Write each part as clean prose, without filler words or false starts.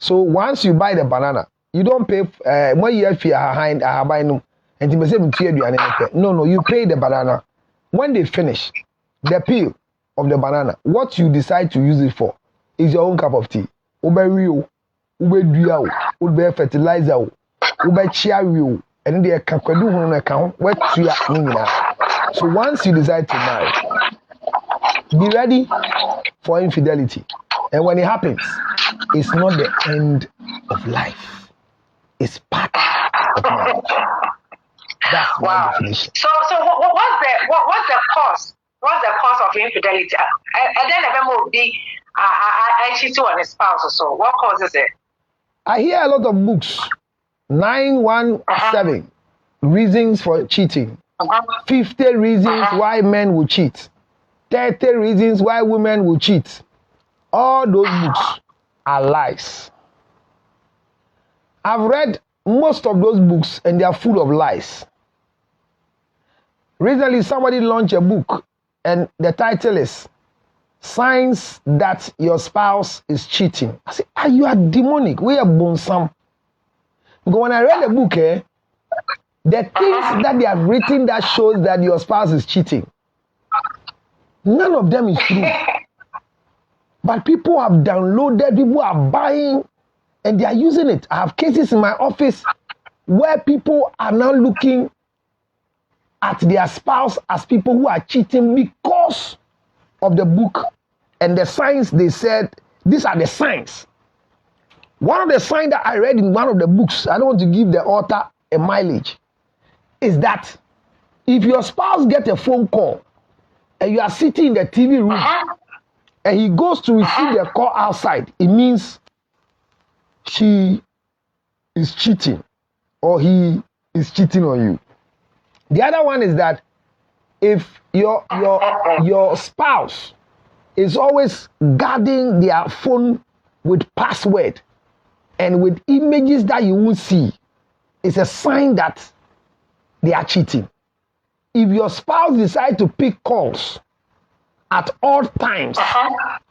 So once you buy the banana, you don't pay when you have behind buying and no, you pay the banana. When they finish the peel of the banana, what you decide to use it for is your own cup of tea. Ube fertilizer, ube chia, and then they can do one account where so once you decide to marry, be ready for infidelity. And when it happens, it's not the end of life. It's part of marriage. That's my definition. So what's the cause? What's the cause of infidelity? And then the will be I cheat on a spouse or so. What causes it? I hear a lot of books. 917 reasons for cheating. 50 reasons why men will cheat. 30 reasons why women will cheat. All those books are lies. I've read most of those books and they are full of lies. Recently, somebody launched a book and the title is Signs That Your Spouse is Cheating. I said, you are demonic. We are bonsam. Because when I read the book, the things that they have written that shows that your spouse is cheating, none of them is true. But people have downloaded, people are buying, and they are using it. I have cases in my office where people are now looking at their spouse as people who are cheating because of the book and the signs they said, these are the signs. One of the signs that I read in one of the books, I don't want to give the author a mileage, is that if your spouse gets a phone call and you are sitting in the TV room and he goes to receive the call outside, it means she is cheating or he is cheating on you. The other one is that if your spouse is always guarding their phone with password and with images that you won't see, it's a sign that they are cheating. If your spouse decides to pick calls at all times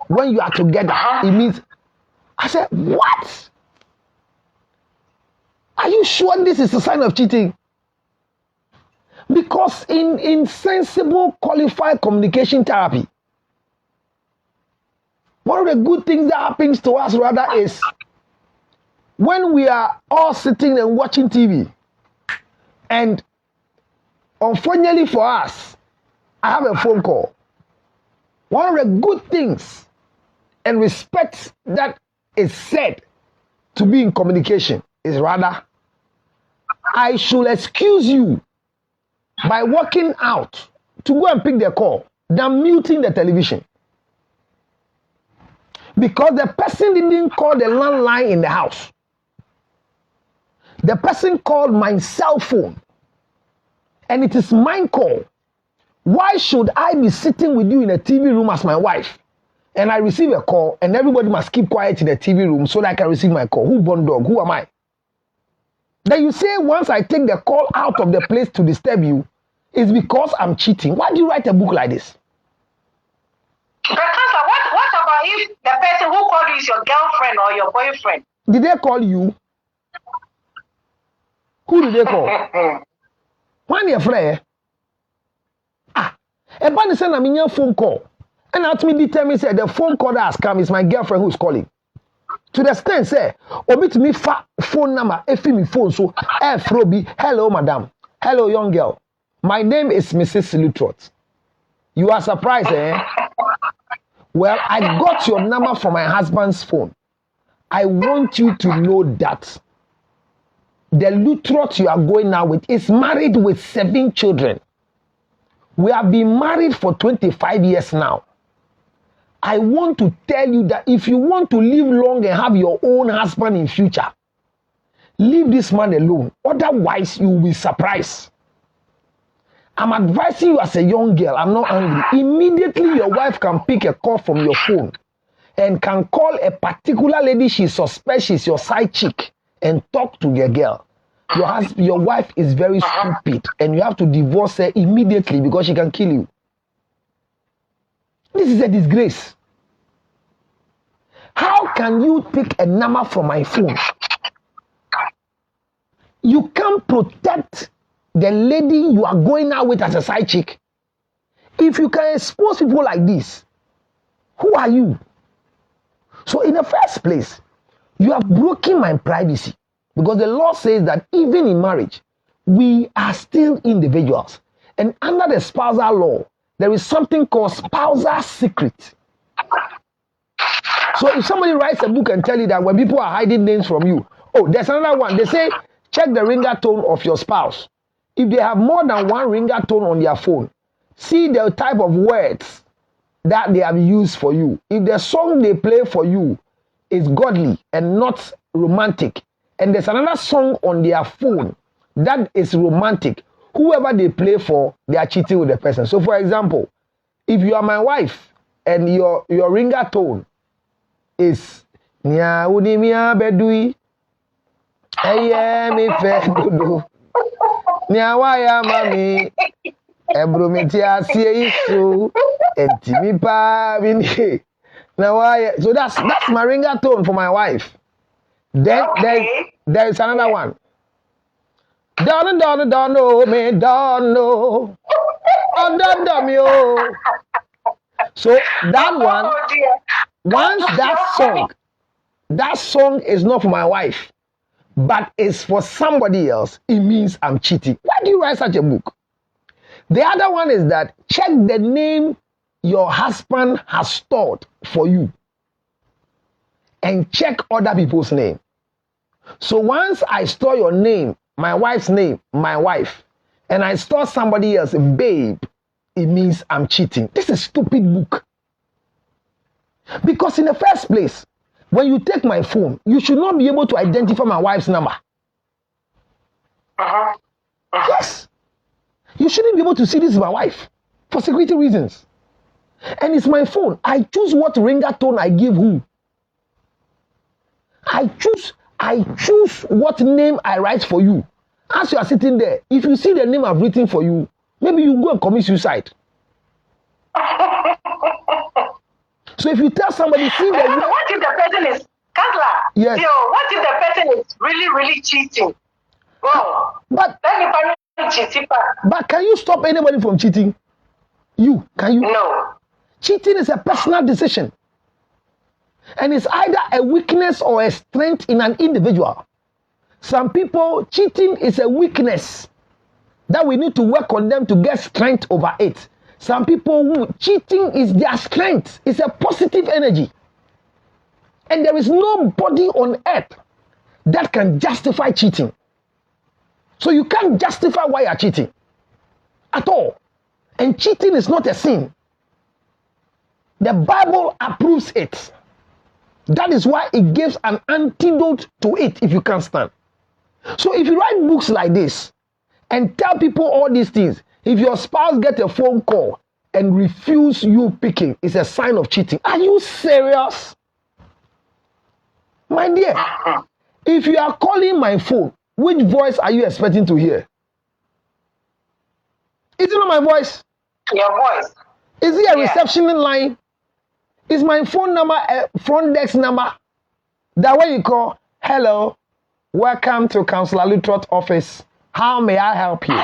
when you are together, it means, I said, what? Are you sure this is a sign of cheating? Because in sensible, qualified communication therapy, one of the good things that happens to us rather is when we are all sitting and watching TV, and unfortunately for us, I have a phone call. One of the good things and respect that is said to be in communication is rather, I should excuse you by walking out to go and pick the call than muting the television. Because the person didn't call the landline in the house. The person called my cell phone. And it is my call. Why should I be sitting with you in a TV room as my wife? And I receive a call and everybody must keep quiet in the TV room so that I can receive my call. Who born dog? Who am I? Then you say once I take the call out of the place to disturb you, it's because I'm cheating. Why do you write a book like this? But what about if the person who called you is your girlfriend or your boyfriend? Did they call you? Who did they call? When you're free, a man send a minion phone call. And ultimately determine say the phone call that has come is my girlfriend who's calling. To the extent say, omit me phone number, me phone so Frobi, hello madam, hello young girl. My name is Mrs. Lutrot. You are surprised, eh? Well, I got your number from my husband's phone. I want you to know that the Lutrot you are going now with is married with 7 children. We have been married for 25 years now. I want to tell you that if you want to live long and have your own husband in future, leave this man alone. Otherwise, you will be surprised. I'm advising you as a young girl, I'm not angry. Immediately your wife can pick a call from your phone and can call a particular lady she suspects she's your side chick and talk to your girl. Your wife is very stupid and you have to divorce her immediately because she can kill you. This is a disgrace. How can you pick a number from my phone? You can't protect the lady you are going out with as a side chick. If you can expose people like this, who are you? So in the first place, you have broken my privacy, because the law says that even in marriage, we are still individuals. And under the spousal law, there is something called spousal secret. So if somebody writes a book and tell you that when people are hiding names from you, oh, there's another one. They say, check the ringer tone of your spouse. If they have more than one ringer tone on their phone, see the type of words that they have used for you. If the song they play for you is godly and not romantic, and there's another song on their phone that is romantic, whoever they play for, they are cheating with the person. So for example, if you are my wife and your ringer tone is Nya Udimia Bedui Eye mi fe dodo Nya waya mami Ebromiti asie isu Entimi pa bini na waya. So that's my ringer tone for my wife. Then there is another one. Don't know me, don't know. Don't me, oh. So that one, once that song is not for my wife, but it's for somebody else, it means I'm cheating. Why do you write such a book? The other one is that check the name your husband has stored for you and check other people's name. So once I store your name, my wife's name, my wife, and I store somebody else, babe, it means I'm cheating. This is a stupid book. Because in the first place, when you take my phone, you should not be able to identify my wife's number. Yes. You shouldn't be able to see this is my wife for security reasons. And it's my phone. I choose what ringer tone I give who. I choose what name I write for you. As you are sitting there, if you see the name I've written for you, maybe you go and commit suicide. So if you tell somebody, see the what if the person is Kansler? Yes. What if the person is really cheating? Well, but cheating. But can you stop anybody from cheating? Can you? No. Cheating is a personal decision. And it's either a weakness or a strength in an individual. Some people, cheating is a weakness that we need to work on them to get strength over it. Some people, cheating is their strength. It's a positive energy. And there is nobody on earth that can justify cheating. So you can't justify why you're cheating at all. And cheating is not a sin. The Bible approves it. That is why it gives an antidote to it if you can't stand. So if you write books like this and tell people all these things, if your spouse gets a phone call and refuse you picking, it's a sign of cheating. Are you serious? My dear, if you are calling my phone, which voice are you expecting to hear? Is it not my voice? Your voice. Is it a reception line? Is my phone number a front desk number? That way you call, hello, welcome to Councillor Lutrot office. How may I help you?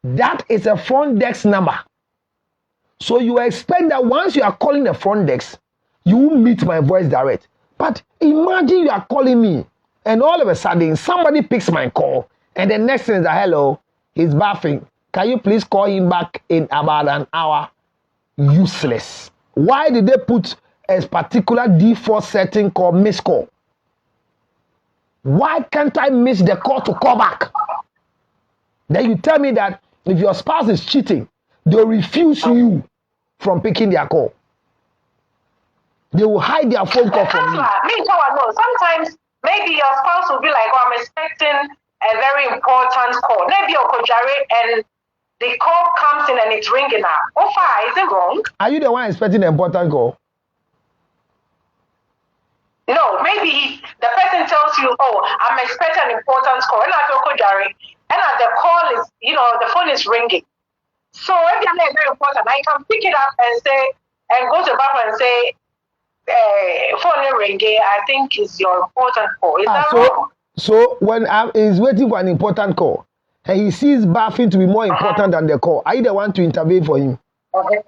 That is a front desk number. So you expect that once you are calling the front desk, you will meet my voice direct. But imagine you are calling me and all of a sudden somebody picks my call and the next thing is that, hello, he's bathing. Can you please call him back in about an hour? Useless. Why did they put a particular default setting called miss call? Why can't I miss the call to call back? Then you tell me that if your spouse is cheating, they'll refuse you from picking their call. They will hide their phone call from you. Sometimes maybe your spouse will be like, oh, I'm expecting a very important call. Maybe you're and the call comes in and it's ringing now. Oh, fine, is it wrong? Are you the one expecting an important call? No, maybe the person tells you, oh, I'm expecting an important call. And I feel and the call is, the phone is ringing. So if you're very important, I can pick it up and say, and go to the bathroom and say, phone ringing, I think is your important call. Is that wrong? So when he's waiting for an important call and he sees bathing to be more important than the call, are you the one to intervene for him? Okay.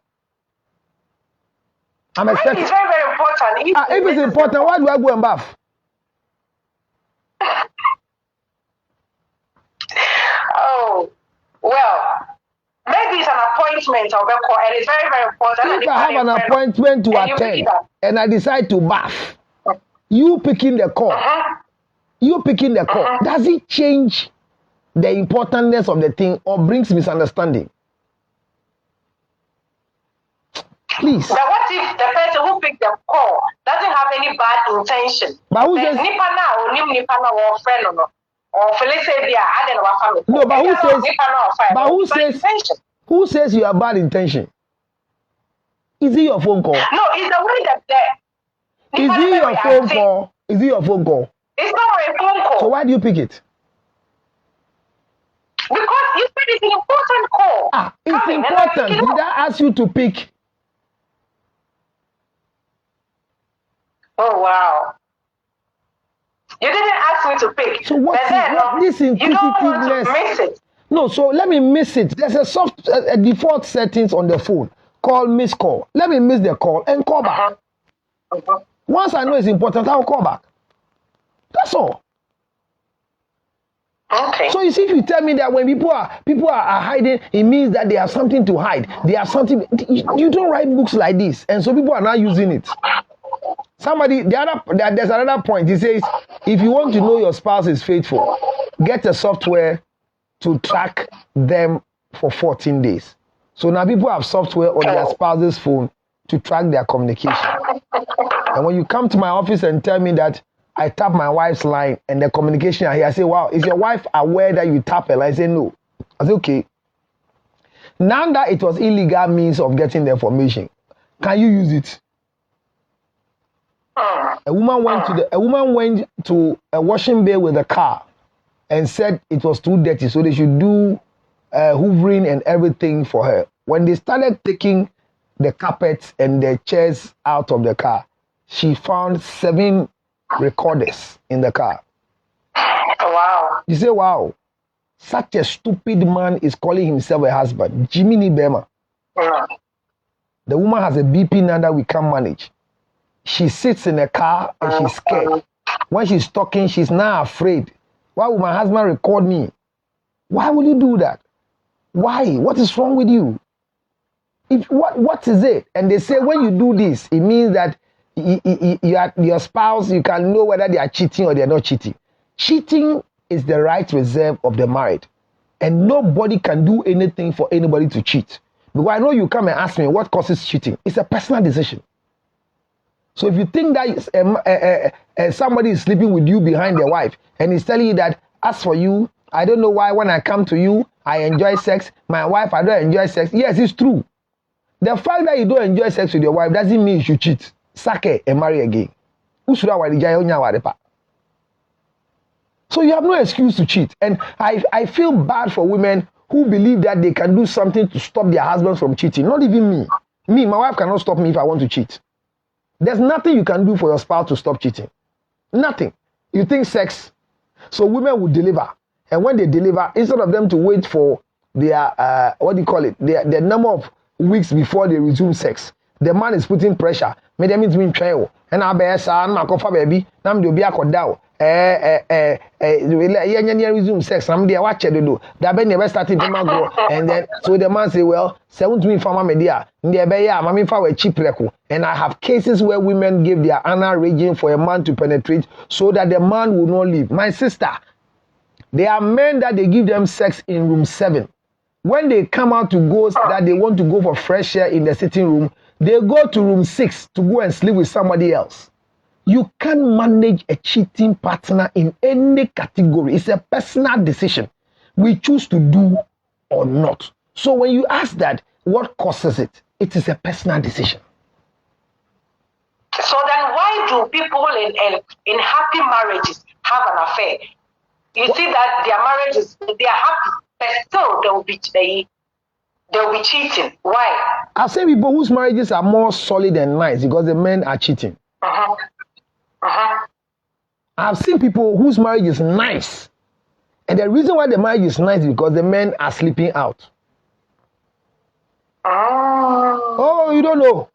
I'm expecting. It's very, very important. If it's important, why do I go and bath? Oh, well, maybe it's an appointment of a call, and it's very, very important. If I have an appointment to attend and I decide to bath, you picking the call, does it change the importance of the thing or brings misunderstanding? Please. But what if the person who picked the call doesn't have any bad intention? But who says? No, but who says? But who says you have bad intention? Is it your phone call? No, it's the way that Is it your phone call? Is it your phone call? It's not my phone call. So why do you pick it? Because you said it's an important call. It's important. Did I ask you to pick? Oh, wow. You didn't ask me to pick. So what this inquisitiveness? You don't want to miss it. No, so let me miss it. There's a default settings on the phone called miss call. Let me miss the call and call back. Once I know it's important, I'll call back. That's all. Okay. So you see, if you tell me that when people are hiding, it means that they have something to hide. They have something. You don't write books like this, and so people are not using it. There's another point. He says, if you want to know your spouse is faithful, get a software to track them for 14 days. So now people have software on their spouse's phone to track their communication. And when you come to my office and tell me that I tap my wife's line and the communication are here, I say, wow, is your wife aware that you tap her line? I say, no. I say, okay. Now that it was illegal means of getting the information, can you use it? A woman went to a washing bay with a car and said it was too dirty, so they should do hoovering and everything for her. When they started taking the carpets and the chairs out of the car, she found 7 recorders in the car. Wow. You say, wow, such a stupid man is calling himself a husband. Jimmy Bema. The woman has a BP now that we can't manage. She sits in a car and she's scared. When she's talking, she's now afraid. Why would my husband record me? Why would you do that? Why? What is wrong with you? What is it? And they say when you do this, it means that your spouse, you can know whether they are cheating or they are not cheating. Cheating is the right reserve of the married. And nobody can do anything for anybody to cheat. Because I know you come and ask me what causes cheating. It's a personal decision. So if you think that somebody is sleeping with you behind their wife and he's telling you that, as for you, I don't know why when I come to you, I enjoy sex. My wife, I don't enjoy sex. Yes, it's true. The fact that you don't enjoy sex with your wife doesn't mean you should cheat. Sake and marry again. So you have no excuse to cheat. And I feel bad for women who believe that they can do something to stop their husbands from cheating. Not even me. My wife cannot stop me if I want to cheat. There's nothing you can do for your spouse to stop cheating. Nothing. You think sex. So women will deliver. And when they deliver, instead of them to wait for their, the number of weeks before they resume sex, the man is putting pressure. Me dem means trial. And I be sa na kofa baby. Na me dey obi akoda resume sex. I'm there watch do. That be never starting to grow. And then so the man say, well, 17 farmer media. There be ya mami fa we cheap reco. And I have cases where women give their anal region for a man to penetrate so that the man will not leave. My sister, there are men that they give them sex in room 7. When they come out to go that they want to go for fresh air in the sitting room, they go to room 6 to go and sleep with somebody else. You can't manage a cheating partner in any category. It's a personal decision. We choose to do or not. So when you ask that, what causes it? It is a personal decision. So then why do people in happy marriages have an affair? You see that their marriages, they are happy, but still they will be cheating. Why? I've seen people whose marriages are more solid and nice because the men are cheating. I've seen people whose marriage is nice. And the reason why the marriage is nice is because the men are sleeping out. Oh, you don't know?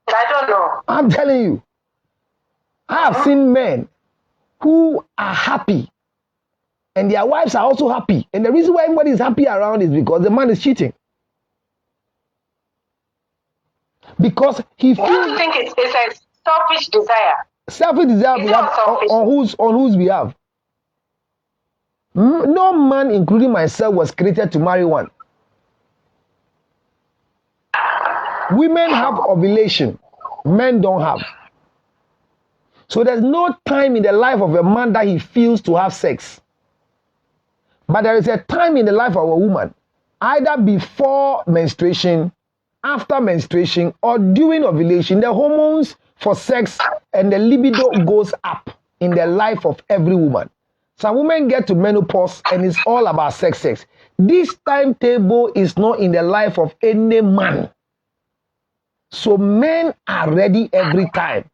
I don't know. I'm telling you. I have seen men who are happy and their wives are also happy. And the reason why everybody is happy around is because the man is cheating. Because he feels... Do you think it's a selfish desire? Selfish desire on whose behalf? No man, including myself, was created to marry one. Women have ovulation. Men don't have. So there's no time in the life of a man that he feels to have sex. But there is a time in the life of a woman, either before menstruation, after menstruation, or during ovulation. The hormones for sex and the libido goes up in the life of every woman. Some women get to menopause and it's all about sex. This timetable is not in the life of any man. So men are ready every time.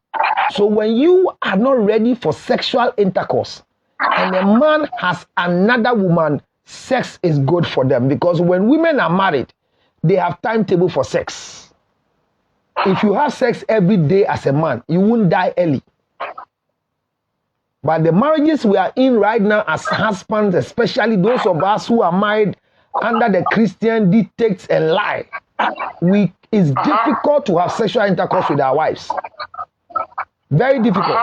So when you are not ready for sexual intercourse and a man has another woman, sex is good for them, because when women are married, they have timetable for sex. If you have sex every day as a man, you won't die early. But the marriages we are in right now as husbands, especially those of us who are married under the Christian dictates and lie, it's difficult to have sexual intercourse with our wives. Very difficult.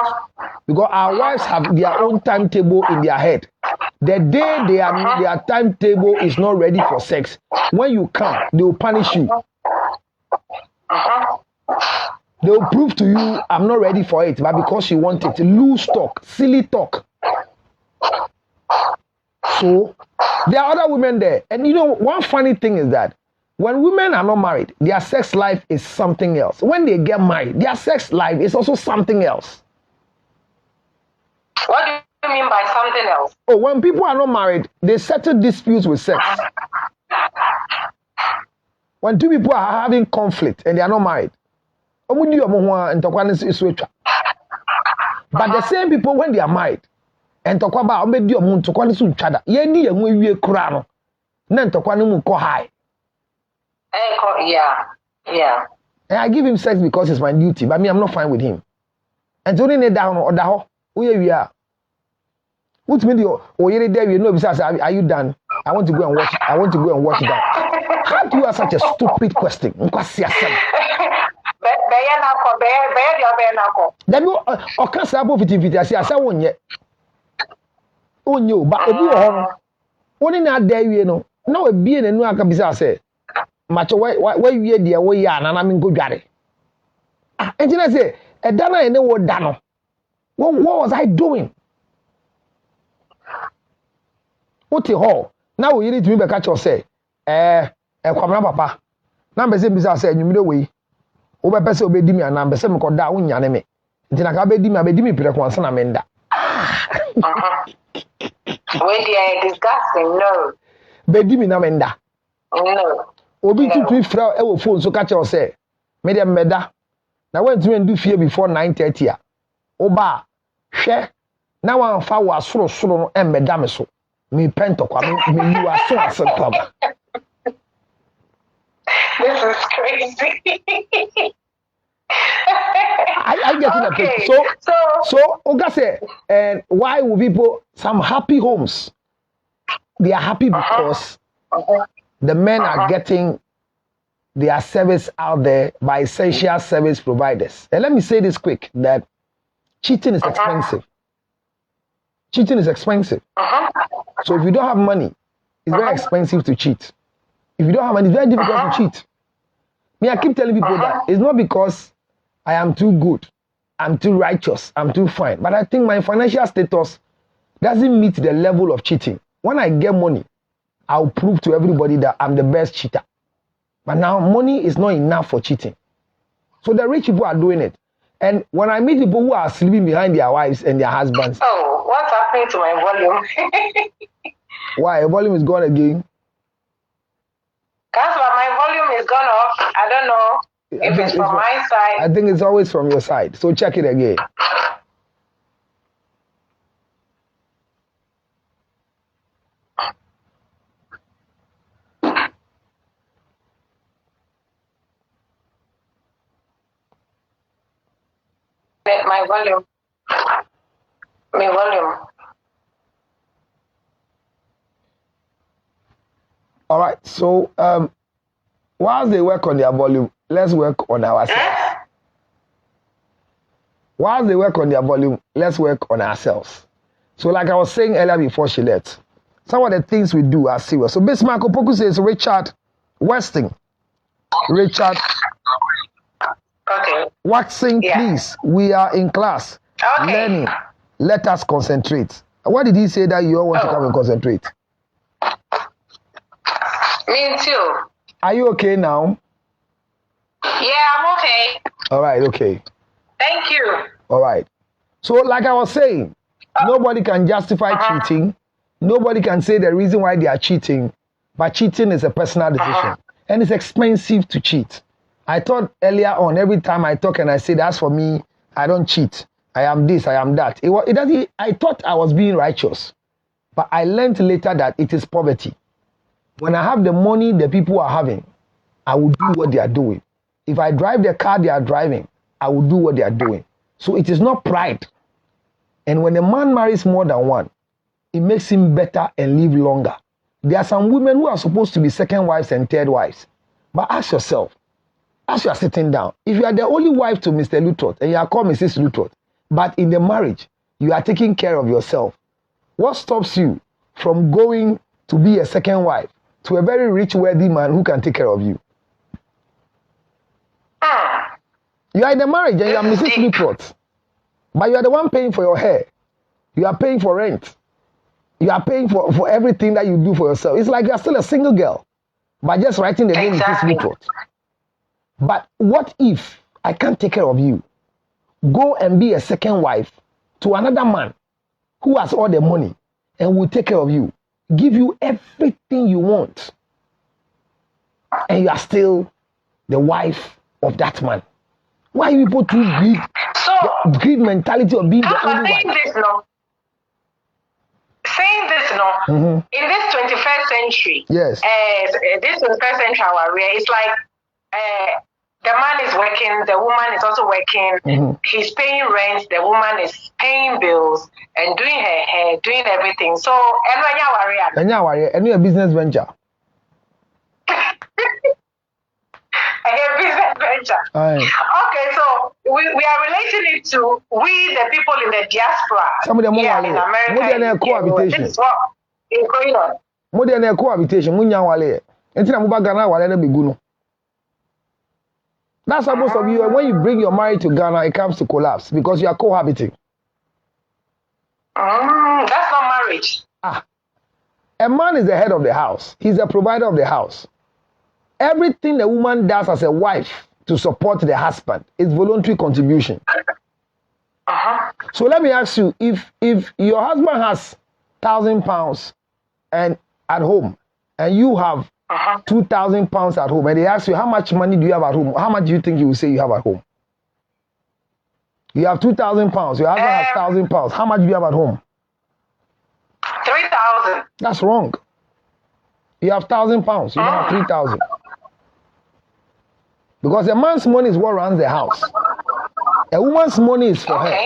Because our wives have their own timetable in their head. The day their timetable is not ready for sex, when you come, they will punish you. They will prove to you, I'm not ready for it, but because you want it, loose talk, silly talk. So, there are other women there. And you know, one funny thing is that when women are not married, their sex life is something else. When they get married, their sex life is also something else. What do you mean by something else? Oh, when people are not married, they settle disputes with sex. When two people are having conflict and they are not married, but the same people, when they are married, and talk about yeah. And I give him sex because it's my duty, but me, I'm not fine with him. And only need down or the we are. What's me do? Oh, you there? You know, besides, are you done? I want to go and watch. I want to go and watch that. How do you ask such a stupid question? Then you can't say about 50. I say, I won't yet. Oh, no, but only not there, you know. Now, a being and no, I can be say. Much why you hear the way and I mean go got it. And then I say, a dana and what dano. What was I doing? What the hell? Now you need to be catch or say, papa. Number same business say you know way. Over person obey me and number seven called down yaneme. Then I can be me Pirakwan Amenda. Wait, yeah, disgusting, no. Bedi me namenda. No. Obi to fra e wo phone so catch us say me dem meda na when to do fear before 9:30 a oba hwe na wan fa wa soro no e meda me so me pentokwa me you are so club. This is crazy. I get in a picture. So Oga say, and why will people some happy homes? They are happy because the men are getting their service out there by essential service providers. And let me say this quick, that cheating is expensive. Cheating is expensive. So if you don't have money, it's very expensive to cheat. If you don't have money, it's very difficult to cheat. Me, I keep telling people that it's not because I am too good, I'm too righteous, I'm too fine. But I think my financial status doesn't meet the level of cheating. When I get money, I'll prove to everybody that I'm the best cheater. But now money is not enough for cheating. So the rich people are doing it. And when I meet people who are sleeping behind their wives and their husbands. Oh, what's happening to my volume? Why? Your volume is gone again? That's why my volume is gone off. I don't know. If it's from my side. I think it's always from your side. So check it again. My volume. My volume. All right. So while they work on their volume, let's work on ourselves. While they work on their volume, let's work on ourselves. So like I was saying earlier before she left, some of the things we do are serious. So Bismarck Opoku says Richard Westing. Richard. Okay. Waxing, please. We are in class. Okay. Learning. Let us concentrate. What did he say that you all want to come and concentrate? Me too. Are you okay now? Yeah, I'm okay. All right, okay. Thank you. All right. So like I was saying, nobody can justify cheating. Nobody can say the reason why they are cheating. But cheating is a personal decision. And it's expensive to cheat. I thought earlier on, every time I talk and I say, that's for me, I don't cheat. I am this, I am that. I thought I was being righteous. But I learned later that it is poverty. When I have the money the people are having, I will do what they are doing. If I drive the car they are driving, I will do what they are doing. So it is not pride. And when a man marries more than one, it makes him better and live longer. There are some women who are supposed to be second wives and third wives. But ask yourself, as you are sitting down, if you are the only wife to Mr. Lutot and you are called Mrs. Lutot, but in the marriage, you are taking care of yourself, what stops you from going to be a second wife to a very rich, wealthy man who can take care of you? You are in the marriage and you are Mrs. Lutot, but you are the one paying for your hair. You are paying for rent. You are paying for everything that you do for yourself. It's like you are still a single girl, but just writing the name Mrs. Lutot. But what if I can't take care of you? Go and be a second wife to another man who has all the money and will take care of you, give you everything you want, and you are still the wife of that man. Why are people too greed? So, the greed mentality of being the only wife. Saying this, in this 21st century, yes, this 21st century, it's like the man is working, the woman is also working. He's paying rent, the woman is paying bills and doing her hair, doing everything. So, and a business venture. A business venture. Okay, so we are relating it to we, the people in the diaspora. Some of them in America. Cohabitation. This is what is going on. More than a cohabitation, that's how most of you, when you bring your marriage to Ghana, it comes to collapse because you are cohabiting. That's not marriage. A man is the head of the house. He's the provider of the house. Everything the woman does as a wife to support the husband is voluntary contribution. So let me ask you, if your husband has £1,000 and at home, and you have £2,000 at home, and they ask you, how much money do you have at home? How much do you think you will say you have at home? You have £2,000. Your husband has £1,000. How much do you have at home? 3,000. That's wrong. You have £1,000. You don't have 3,000. Because a man's money is what runs the house. A woman's money is for her.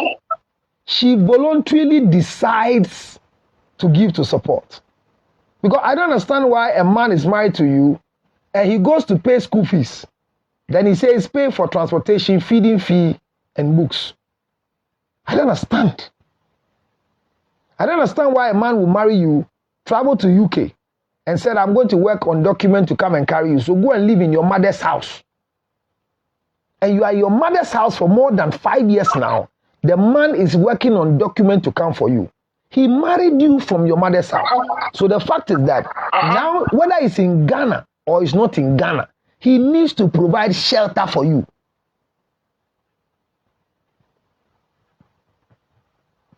She voluntarily decides to give to support. Because I don't understand why a man is married to you and he goes to pay school fees. Then he says pay for transportation, feeding fee, and books. I don't understand. I don't understand why a man will marry you, travel to UK, and said, I'm going to work on document to come and carry you. So go and live in your mother's house. And you are in your mother's house for more than 5 years now. The man is working on document to come for you. He married you from your mother's house. So the fact is that now, whether it's in Ghana or it's not in Ghana, he needs to provide shelter for you.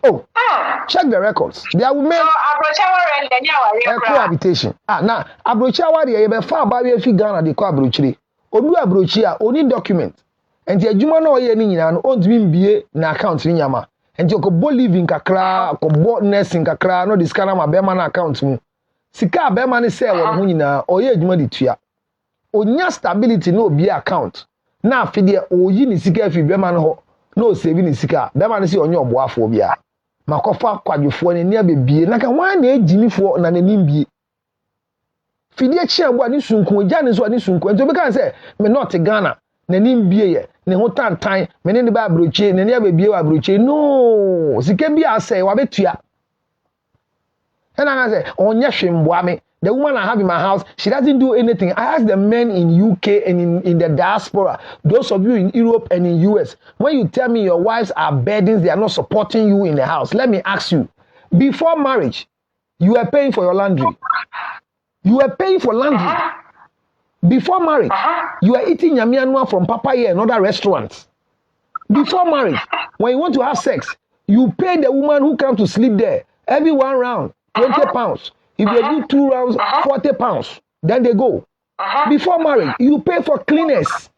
Oh, check the records. There are women. Cohabitation. Now, Abrochawa, they have found by if Ghana, they call Abrochiri. odu abrochi a oni document enti adwuma na oye ni nyina no ontumi mbie na account ni nyama enti okobɔ living kakra okobɔ nursing kakra no diskana ma bema na account mu sika bema ne sɛ wɔ ho nyina oye adwuma di tua onya stability na obi account na afide oyi ni sika afi bema no ho na o save ni sika bema ne sɛ onye oboafo bia makofa kwadwofo ne ne abebie na ka wan na ejinifo na nanim bie fidie chia bo ani sunku gya ne so ani sunku ento be kan say me not Ghana nanim bie ye ne ho tantan me ne ba abrochie ne ne abebie wa abrochie no sika bi asay wa betua and I say onye hwemboa me the woman I have in my house, she doesn't do anything. I ask the men in UK and in the diaspora, those of you in Europe and in US, when you tell me your wives are burdens, they are not supporting you in the house, let me ask you, before marriage, you were paying for your laundry. You were paying for laundry. Before marriage, you were eating yamianwa from Papaya and other restaurants. Before marriage, when you want to have sex, you pay the woman who comes to sleep there every 1 round, 20 pounds. If they do 2 rounds, 40 pounds. Then they go. Before marriage, you pay for cleaners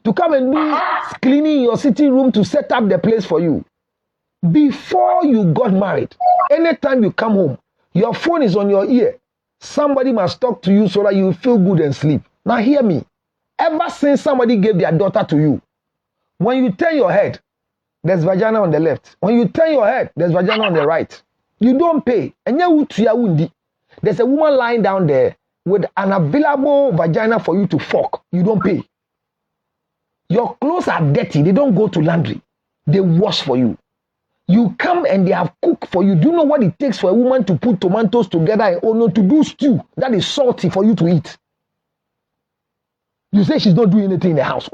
to come and do cleaning your sitting room to set up the place for you. Before you got married, anytime you come home, your phone is on your ear. Somebody must talk to you so that you feel good and sleep. Now hear me. Ever since somebody gave their daughter to you, when you turn your head, there's vagina on the left. When you turn your head, there's vagina on the right. You don't pay. There's a woman lying down there with an available vagina for you to fuck. You don't pay. Your clothes are dirty. They don't go to laundry. They wash for you. You come and they have cooked for you. Do you know what it takes for a woman to put tomatoes together and ono to do stew that is salty for you to eat? You say she's not doing anything in the house.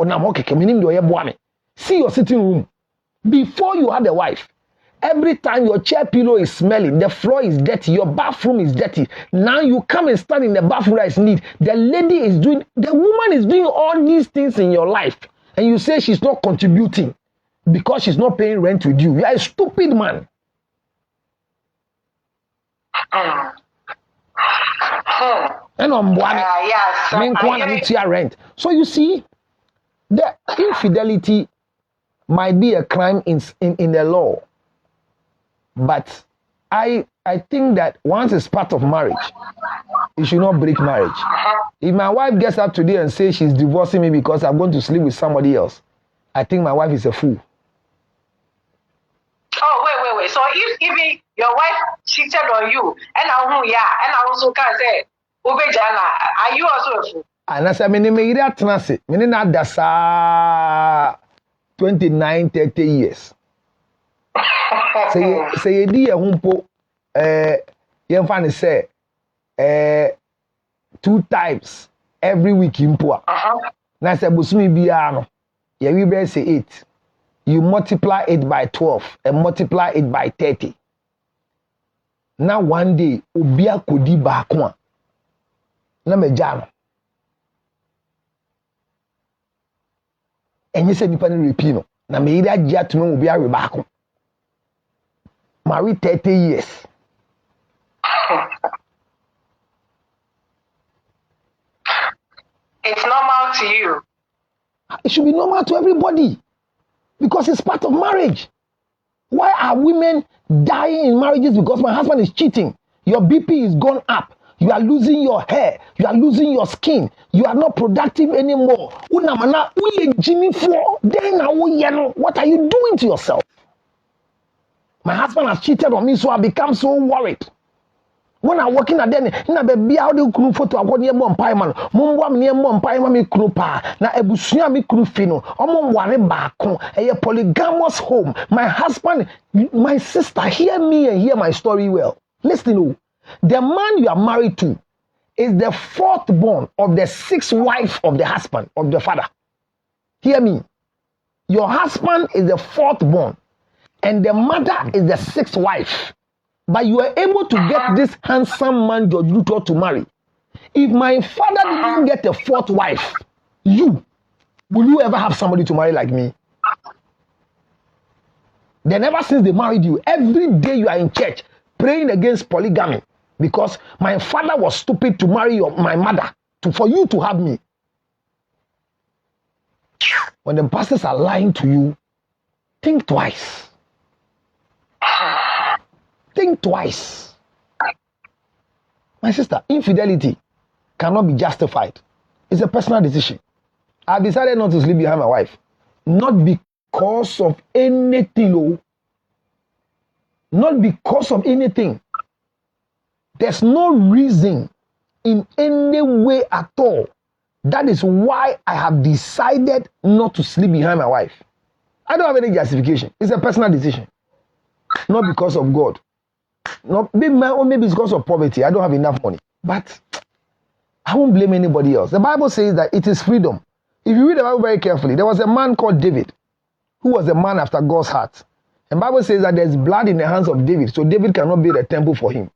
See your sitting room. Before you had a wife, every time your chair pillow is smelling, the floor is dirty, your bathroom is dirty. Now you come and stand in the bathroom that is neat. The woman is doing all these things in your life. And you say she's not contributing because she's not paying rent with you. You are a stupid man. And I'm rent. So you see, the infidelity might be a crime in the law. But I think that once it's part of marriage, you should not break marriage. If my wife gets up today and says she's divorcing me because I'm going to sleep with somebody else, I think my wife is a fool. Oh, wait. So if even your wife cheated on you, and I also can say, are you also a fool? And I said, that's 29, 30 years. Say a dear humpo, young fan say 2 times every week in poor. Now say Busumi Biano, yeah, we better say 8. You multiply it by 12 and multiply it by 30. Now one day, Ubia Kodi Bakwa. Na me jano. And you say Nipani Repino. Na me ida jatme Ubia Rebako. Married 30 years. It's normal to you. It should be normal to everybody because it's part of marriage. Why are women dying in marriages? Because my husband is cheating. Your BP is gone up. You are losing your hair. You are losing your skin. You are not productive anymore. What are you doing to yourself? My husband has cheated on me, so I become so worried. When I'm working at then, na baby how do kunu photo akọ ne mo mpai man. Mo mbwa me mo mpai ma me kunu pa. Na ebusua me kunu fi no. Omo ware baako. A polygamous home. My husband, my sister, hear me and hear my story well. Listen, oh. The man you are married to is the 4th born of the 6th wife of the husband, of the father. Hear me. Your husband is the 4th born. And the mother is the 6th wife. But you are able to get this handsome man, George Luto, to marry. If my father didn't get a 4th wife, will you ever have somebody to marry like me? Then ever since they married you, every day you are in church praying against polygamy because my father was stupid to marry my mother, for you to have me. when the pastors are lying to you, think twice. Think twice. My sister, infidelity cannot be justified. It's a personal decision. I've decided not to sleep behind my wife. Not because of anything, no. Not because of anything. There's no reason in any way at all. That is why I have decided not to sleep behind my wife. I don't have any justification. It's a personal decision. Not because of God. Not maybe it's because of poverty. I don't have enough money. But I won't blame anybody else. The Bible says that it is freedom. If you read the Bible very carefully, there was a man called David, who was a man after God's heart. And the Bible says that there's blood in the hands of David, so David cannot build a temple for him.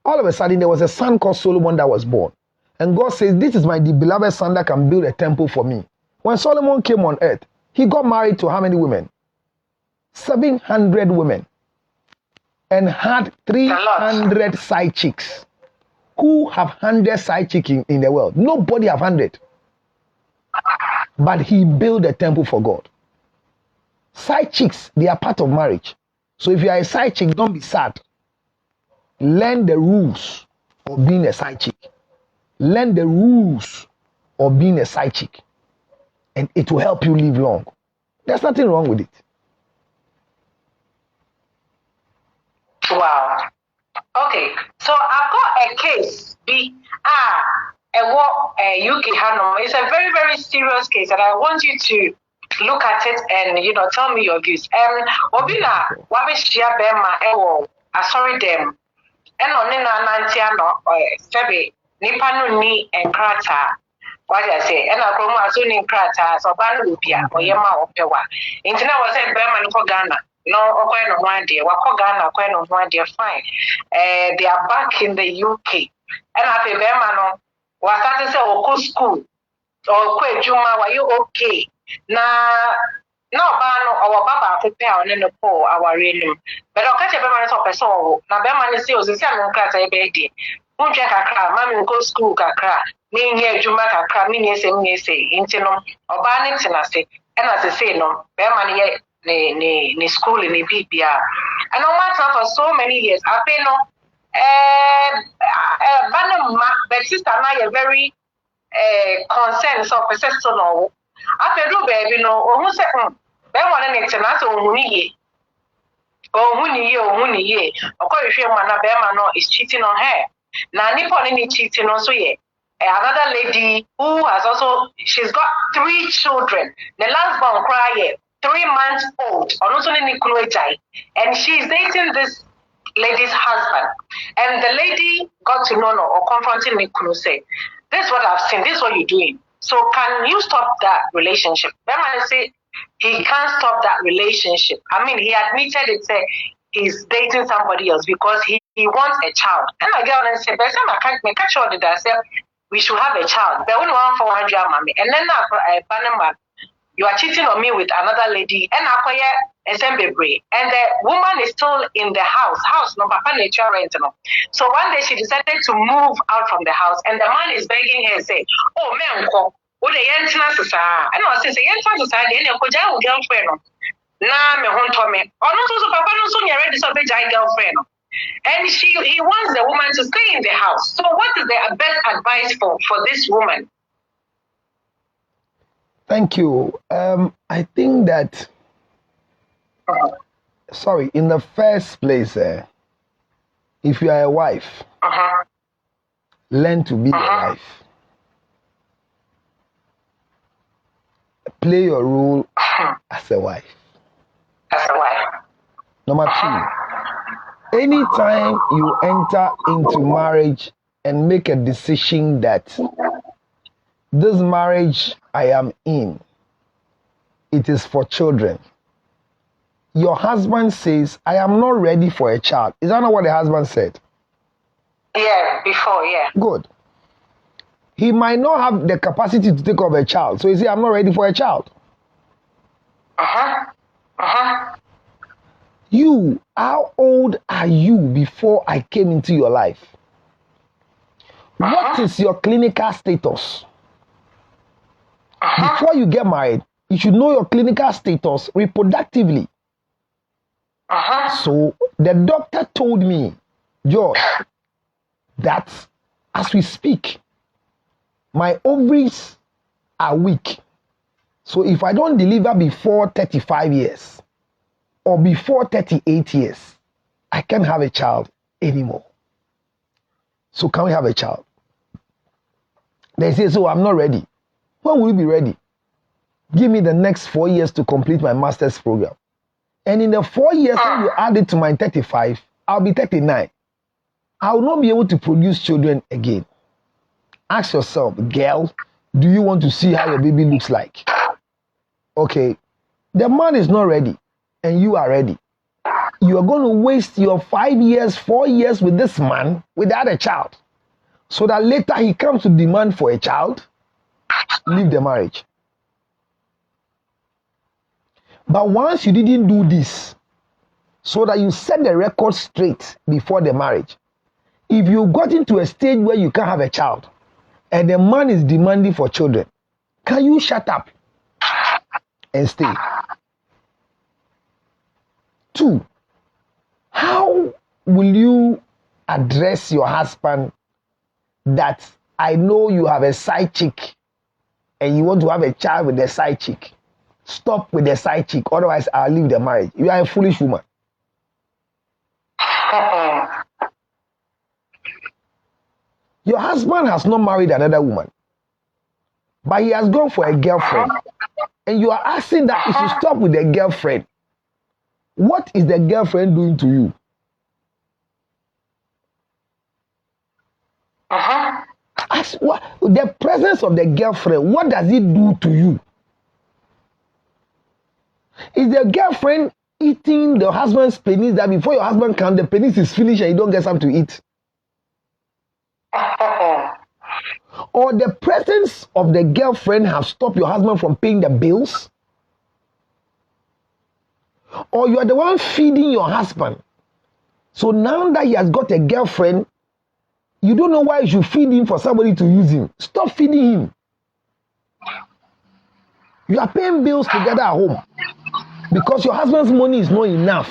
All of a sudden, there was a son called Solomon that was born. And God says, this is my beloved son that can build a temple for me. When Solomon came on earth, he got married to how many women? 700 women. And had 300 side chicks. Who have 100 side chicks in the world? Nobody have 100. But he built a temple for God. Side chicks, they are part of marriage. So if you are a side chick, don't be sad. Learn the rules of being a side chick. Learn the rules of being a side chick. And it will help you live long. There's nothing wrong with it. Wow. Okay, so I've got a case. UK Hanum. It's a very, very serious case, and I want you to look at it and tell me your views. Obina wabeshia bema ewo asori dem. Eno nina nantiano febe nipa no ni enkrata. What I say, ena kromo aso ni enkrata so banu lupia oyema opewa. Intina was said bema no for Ghana. No, okay, no one day. Wako Ghana, okay, no one day. Fine. They are back in the UK. And I say, Bemano, was starting to say, Oko school, or Kwe Juma, were you okay? No, Bano, our Baba prepare on the poor, our realm. But I'll catch a Beman of a soul. Now, Beman is still the same class a baby. Won't check a crowd, Mammy go school, Kakra, meaning here, Juma, Kakra, meaning say, Intinum, or Barnett, and I say, and as I say, no, Beman yet. Ni school ni BBA. And on my time for so many years, I pay no but sister now very concerned so personal. I pay do baby no who say ben one next na so huni ye of course you man na be man no is cheating on her. Na nipo ni cheating on so ye. Another lady who has also she's got 3 children. The last born cry 3 months old, and she's dating this lady's husband. And the lady got to know or confronting Nikunu say, this is what I've seen, this is what you're doing. So can you stop that relationship? That man say he can't stop that relationship. I mean, he admitted it, say he's dating somebody else because he wants a child. And I get on and say, but I can't make a child that I say we should have a child. But only 1 400 mommy. And then Panama. You are cheating on me with another lady, and and the woman is still in the house, no papa nature rent. So one day she decided to move out from the house, and the man is begging her, say, "Oh, man, what the yentina sasa?" And I say, "Yentina sasa, then you could have girlfriend." Nah, me home to me. Oh, no, so papa no so ready to be girlfriend. And he wants the woman to stay in the house. So what is the best advice for this woman? Thank you. I think that, in the first place, if you are a wife, learn to be a wife. Play your role as a wife. Number 2, anytime you enter into marriage and make a decision that this marriage I am in, it is for children. Your husband says, I am not ready for a child. Is that not what the husband said? Yeah, before, yeah. Good. He might not have the capacity to take up a child. So he says, I'm not ready for a child. You, how old are you before I came into your life? What is your clinical status? Before you get married, You should know your clinical status reproductively. So the doctor told me, George, that as we speak, my ovaries are weak. So if I don't deliver before 35 years or before 38 years, I can't have a child anymore. So can we have a child? They say, so I'm not ready. When will you be ready? Give me the next 4 years to complete my master's program. And in the 4 years, when you add it to my 35, I'll be 39. I will not be able to produce children again. Ask yourself, girl, do you want to see how your baby looks like? Okay, the man is not ready and you are ready. You are going to waste your 5 years, 4 years with this man without a child. So that later he comes to demand for a child, leave the marriage. But once you didn't do this, so that you set the record straight before the marriage, if you got into a stage where you can't have a child, and the man is demanding for children, can you shut up and stay? 2, how will you address your husband that I know you have a side chick and you want to have a child with the side chick? Stop with the side chick, otherwise I'll leave the marriage. You are a foolish woman. Your husband has not married another woman, but he has gone for a girlfriend. And you are asking that he should stop with the girlfriend. What is the girlfriend doing to you? Ask what the presence of the girlfriend, what does it do to you? Is the girlfriend eating the husband's penis that before your husband comes, the penis is finished and you don't get something to eat? Or the presence of the girlfriend has stopped your husband from paying the bills? Or you are the one feeding your husband. So now that he has got a girlfriend, you don't know why you should feed him for somebody to use him. Stop feeding him. You are paying bills together at home because your husband's money is not enough.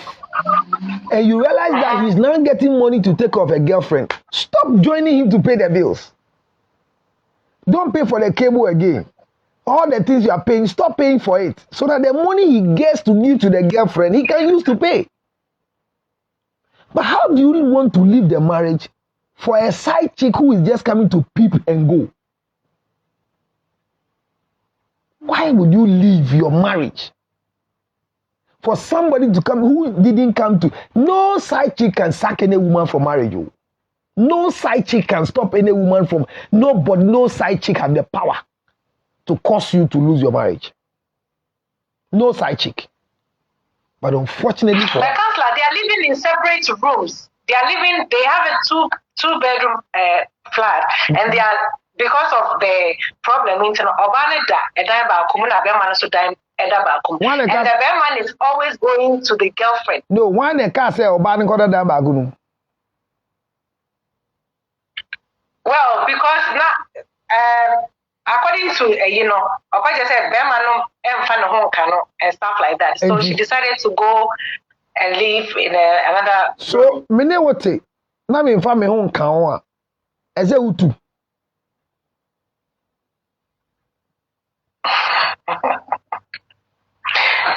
And you realize that he's now getting money to take off a girlfriend. Stop joining him to pay the bills. Don't pay for the cable again. All the things you are paying, stop paying for it. So that the money he gets to give to the girlfriend, he can use to pay. But how do you want to leave the marriage for a side chick who is just coming to peep and go? Why would you leave your marriage for somebody to come who didn't come to? No side chick can sack any woman from marriage. No side chick can stop any woman from. Nobody, no side chick have the power to cause you to lose your marriage. No side chick. But unfortunately for the counselor, they are living in separate rooms. They have a two bedroom flat, and they are, because of the problem, and the man is always going to the girlfriend. No, one can't say Obana got that bagunu. Well, because now, according to Opa just said and stuff like that. So she decided to go and live in another. So many what say? Na me fa me hon kan o a. Eze utu.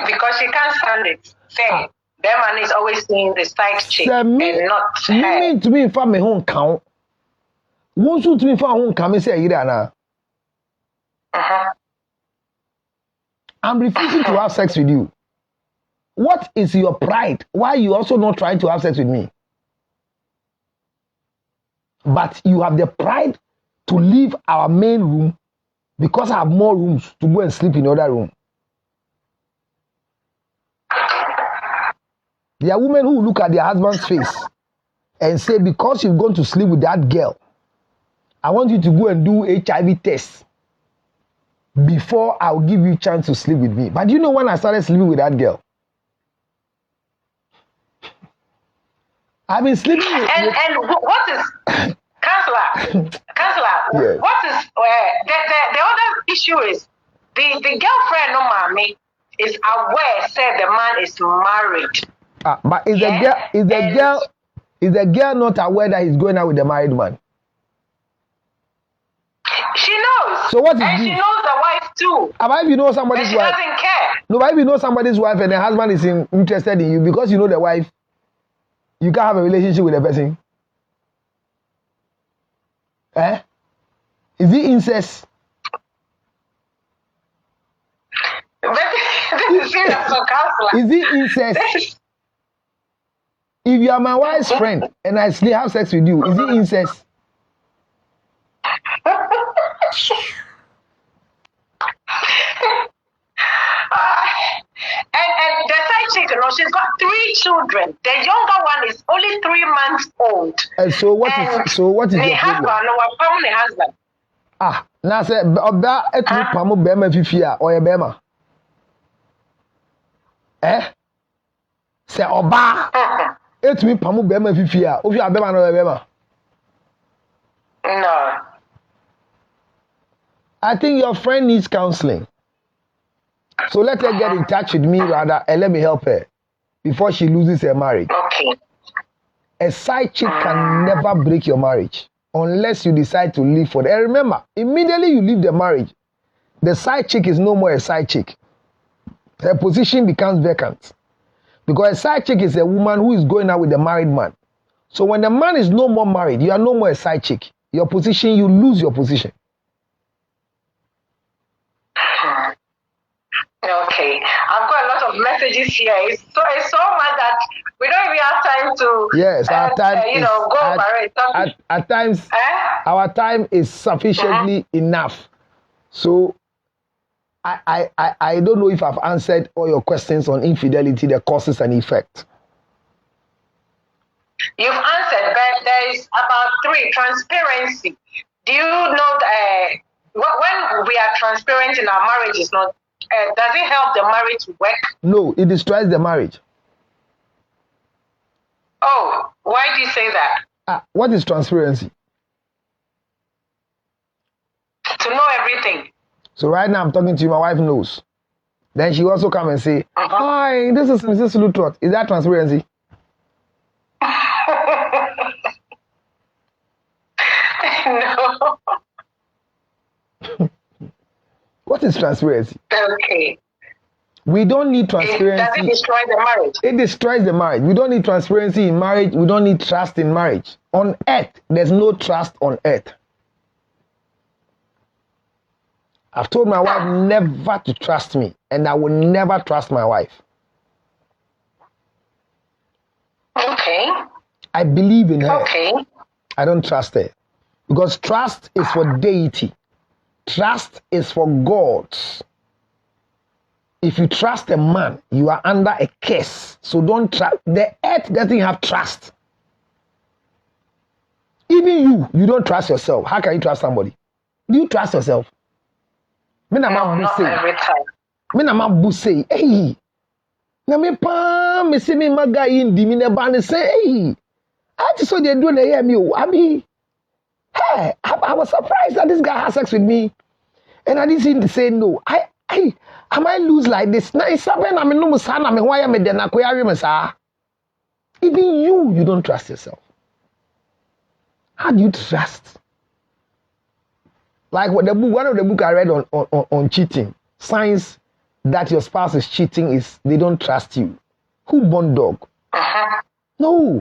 Because she can't stand it. Say, that man is always seeing the side chick and not her. You mean to me fa me hon kan? Won't you to me fa hon kan me say yire ana? I'm refusing to have sex with you. What is your pride? Why are you also not trying to have sex with me? But you have the pride to leave our main room because I have more rooms to go and sleep in the other room. There are women who look at their husband's face and say, because you've gone to sleep with that girl, I want you to go and do HIV tests before I'll give you a chance to sleep with me. But you know when I started sleeping with that girl? I've been sleeping with... And what is... Counselor, yes. what is... the other issue is, the girlfriend, no mommy, is aware, said the man is married. But is the girl not aware that he's going out with the married man? She knows. So what is and this? She knows the wife too. But if you know somebody's she wife, doesn't care. No, but if you know somebody's wife and the husband is interested in you because you know the wife, you can't have a relationship with the person. Is it incest? This is serious for counselor. Is it incest? If you are my wife's friend and I still have sex with you, is it incest? And the side chick, you know, she's got 3 children. The younger one is only 3 months old. And so what is your husband, our permanent husband? Now say oba etumi pamo bema fifia or your bema. Say oba etumi pamo bema fifia, ofi abema no bema. No. I think your friend needs counseling. So let her get in touch with me rather and let me help her before she loses her marriage. Okay. A side chick can never break your marriage unless you decide to leave for it. And remember, immediately you leave the marriage, the side chick is no more a side chick. Her position becomes vacant. Because a side chick is a woman who is going out with a married man. So when the man is no more married, you are no more a side chick. Your position, you lose your position. Okay, I've got a lot of messages here. It's so much that we don't even have time to. Yes, our time go over it. At times, our time is sufficiently enough. So, I don't know if I've answered all your questions on infidelity, the causes and effects. You've answered, but there is about 3. Transparency. Do you know when we are transparent in our marriage is not? Does it help the marriage to work? No, it destroys the marriage. Oh, why do you say that? What is transparency? To know everything. So right now I'm talking to you, my wife knows. Then she also come and say, hi, this is Mrs. Lutrot. Is that transparency? No. What is transparency? Okay. We don't need transparency. Does it destroy the marriage? It destroys the marriage. We don't need transparency in marriage. We don't need trust in marriage. On earth, there's no trust on earth. I've told my wife never to trust me, and I will never trust my wife. Okay. I believe in her. Okay. I don't trust her. Because trust is for deity. Trust is for God. If you trust a man, you are under a curse. So don't trust. The earth doesn't have trust. Even you don't trust yourself. How can you trust somebody? Do you trust yourself? No, not every time. Hey. Na me pa me se me maga indi me ne ba ne say hey. I just saw they do na hear me. I mean, hey, I was surprised that this guy has sex with me. And I didn't seem to say no. I might lose like this. Now it's something I'm no musana me why me then even you don't trust yourself. How do you trust? Like what one of the book I read on cheating, signs that your spouse is cheating is they don't trust you. Who born dog? No,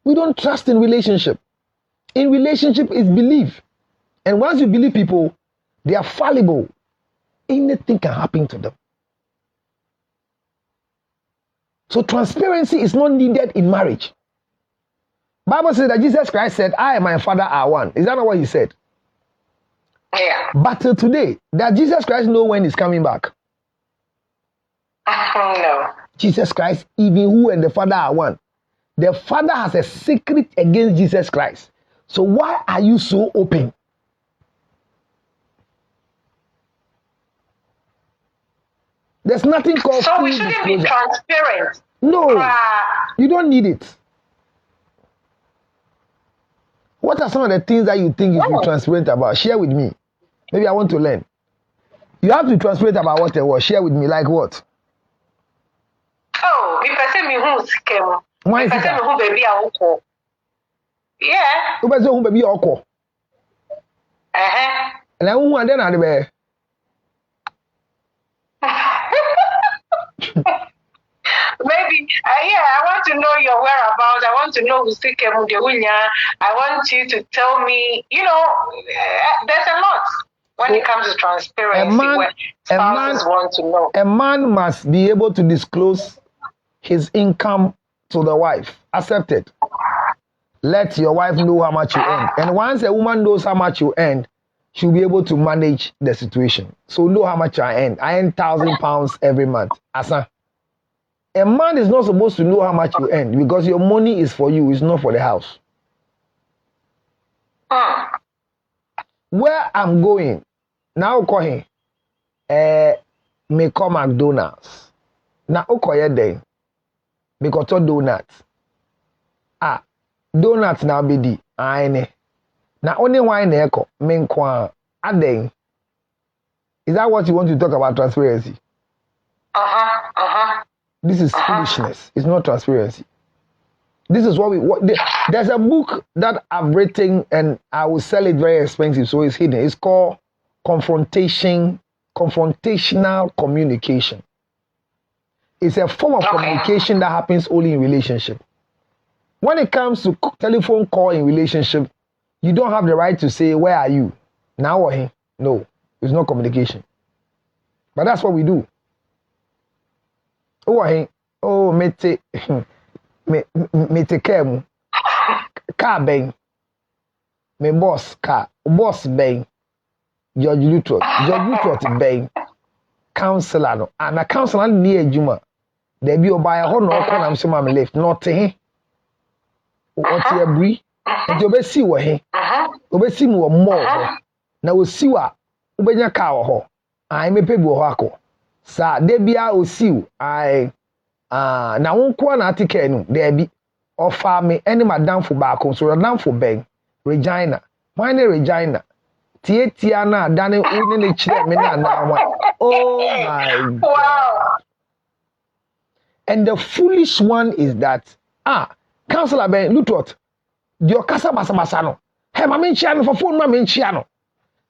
we don't trust in relationship. In relationship is belief. And once you believe people, they are fallible. Anything can happen to them. So transparency is not needed in marriage. Bible says that Jesus Christ said, I and my Father are one. Is that not what he said? Yeah. But till today, does Jesus Christ know when he's coming back? No. Jesus Christ, even who and the Father are one. The Father has a secret against Jesus Christ. So why are you so open? There's nothing called so we shouldn't disclosure. Be transparent. No, you don't need it. What are some of the things that you think you should be transparent about? Share with me. Maybe I want to learn. You have to translate about what it was. Share with me, like what? Oh, if I say me who's came. Why is If I say it? me who baby I will. Yeah. You better who baby oko. And I won't then the bear. Maybe, I want to know your whereabouts. I want to know who's came. I want you to tell me. There's a lot when it comes to transparency. When spouses want to know. A man must be able to disclose his income to the wife. Accept it. Let your wife know how much you earn. And once a woman knows how much you earn, she'll be able to manage the situation. So know how much I earn. I earn £1,000 every month. Asa. A man is not supposed to know how much you earn because your money is for you, it's not for the house. Where I'm going, now call him, me call McDonald's. Now call you then, me call to donuts. Donuts now be di, aine. Now only wine echo, me kwa, aden. Is that what you want to talk about transparency? This is foolishness. It's not transparency. This is there's a book that I've written and I will sell it very expensive, so it's hidden. It's called Confrontational Communication. It's a form of communication that happens only in relationship. When it comes to telephone call in relationship, you don't have the right to say, where are you? Now or him? No, it's not communication. But that's what we do. Me take care mu. Car bang. Me boss bang. George Luttrot bang. Counselor no. And a counselor near Juma. There be by a honor I'm so my left. Not to him. What you agree? And you see what he. Obesi mu more. Na we see what ubenya car ho. I me pay bo ho sa debia osiu I na wonko na atike no there be offer me any madam for back so madam for ben Regina why Regina tie na dane uni ne chire me na one. Oh my God. Wow. And the foolish one is that counselor Ben Lutot your casa basa no hey ma menchia no for phone ma menchia no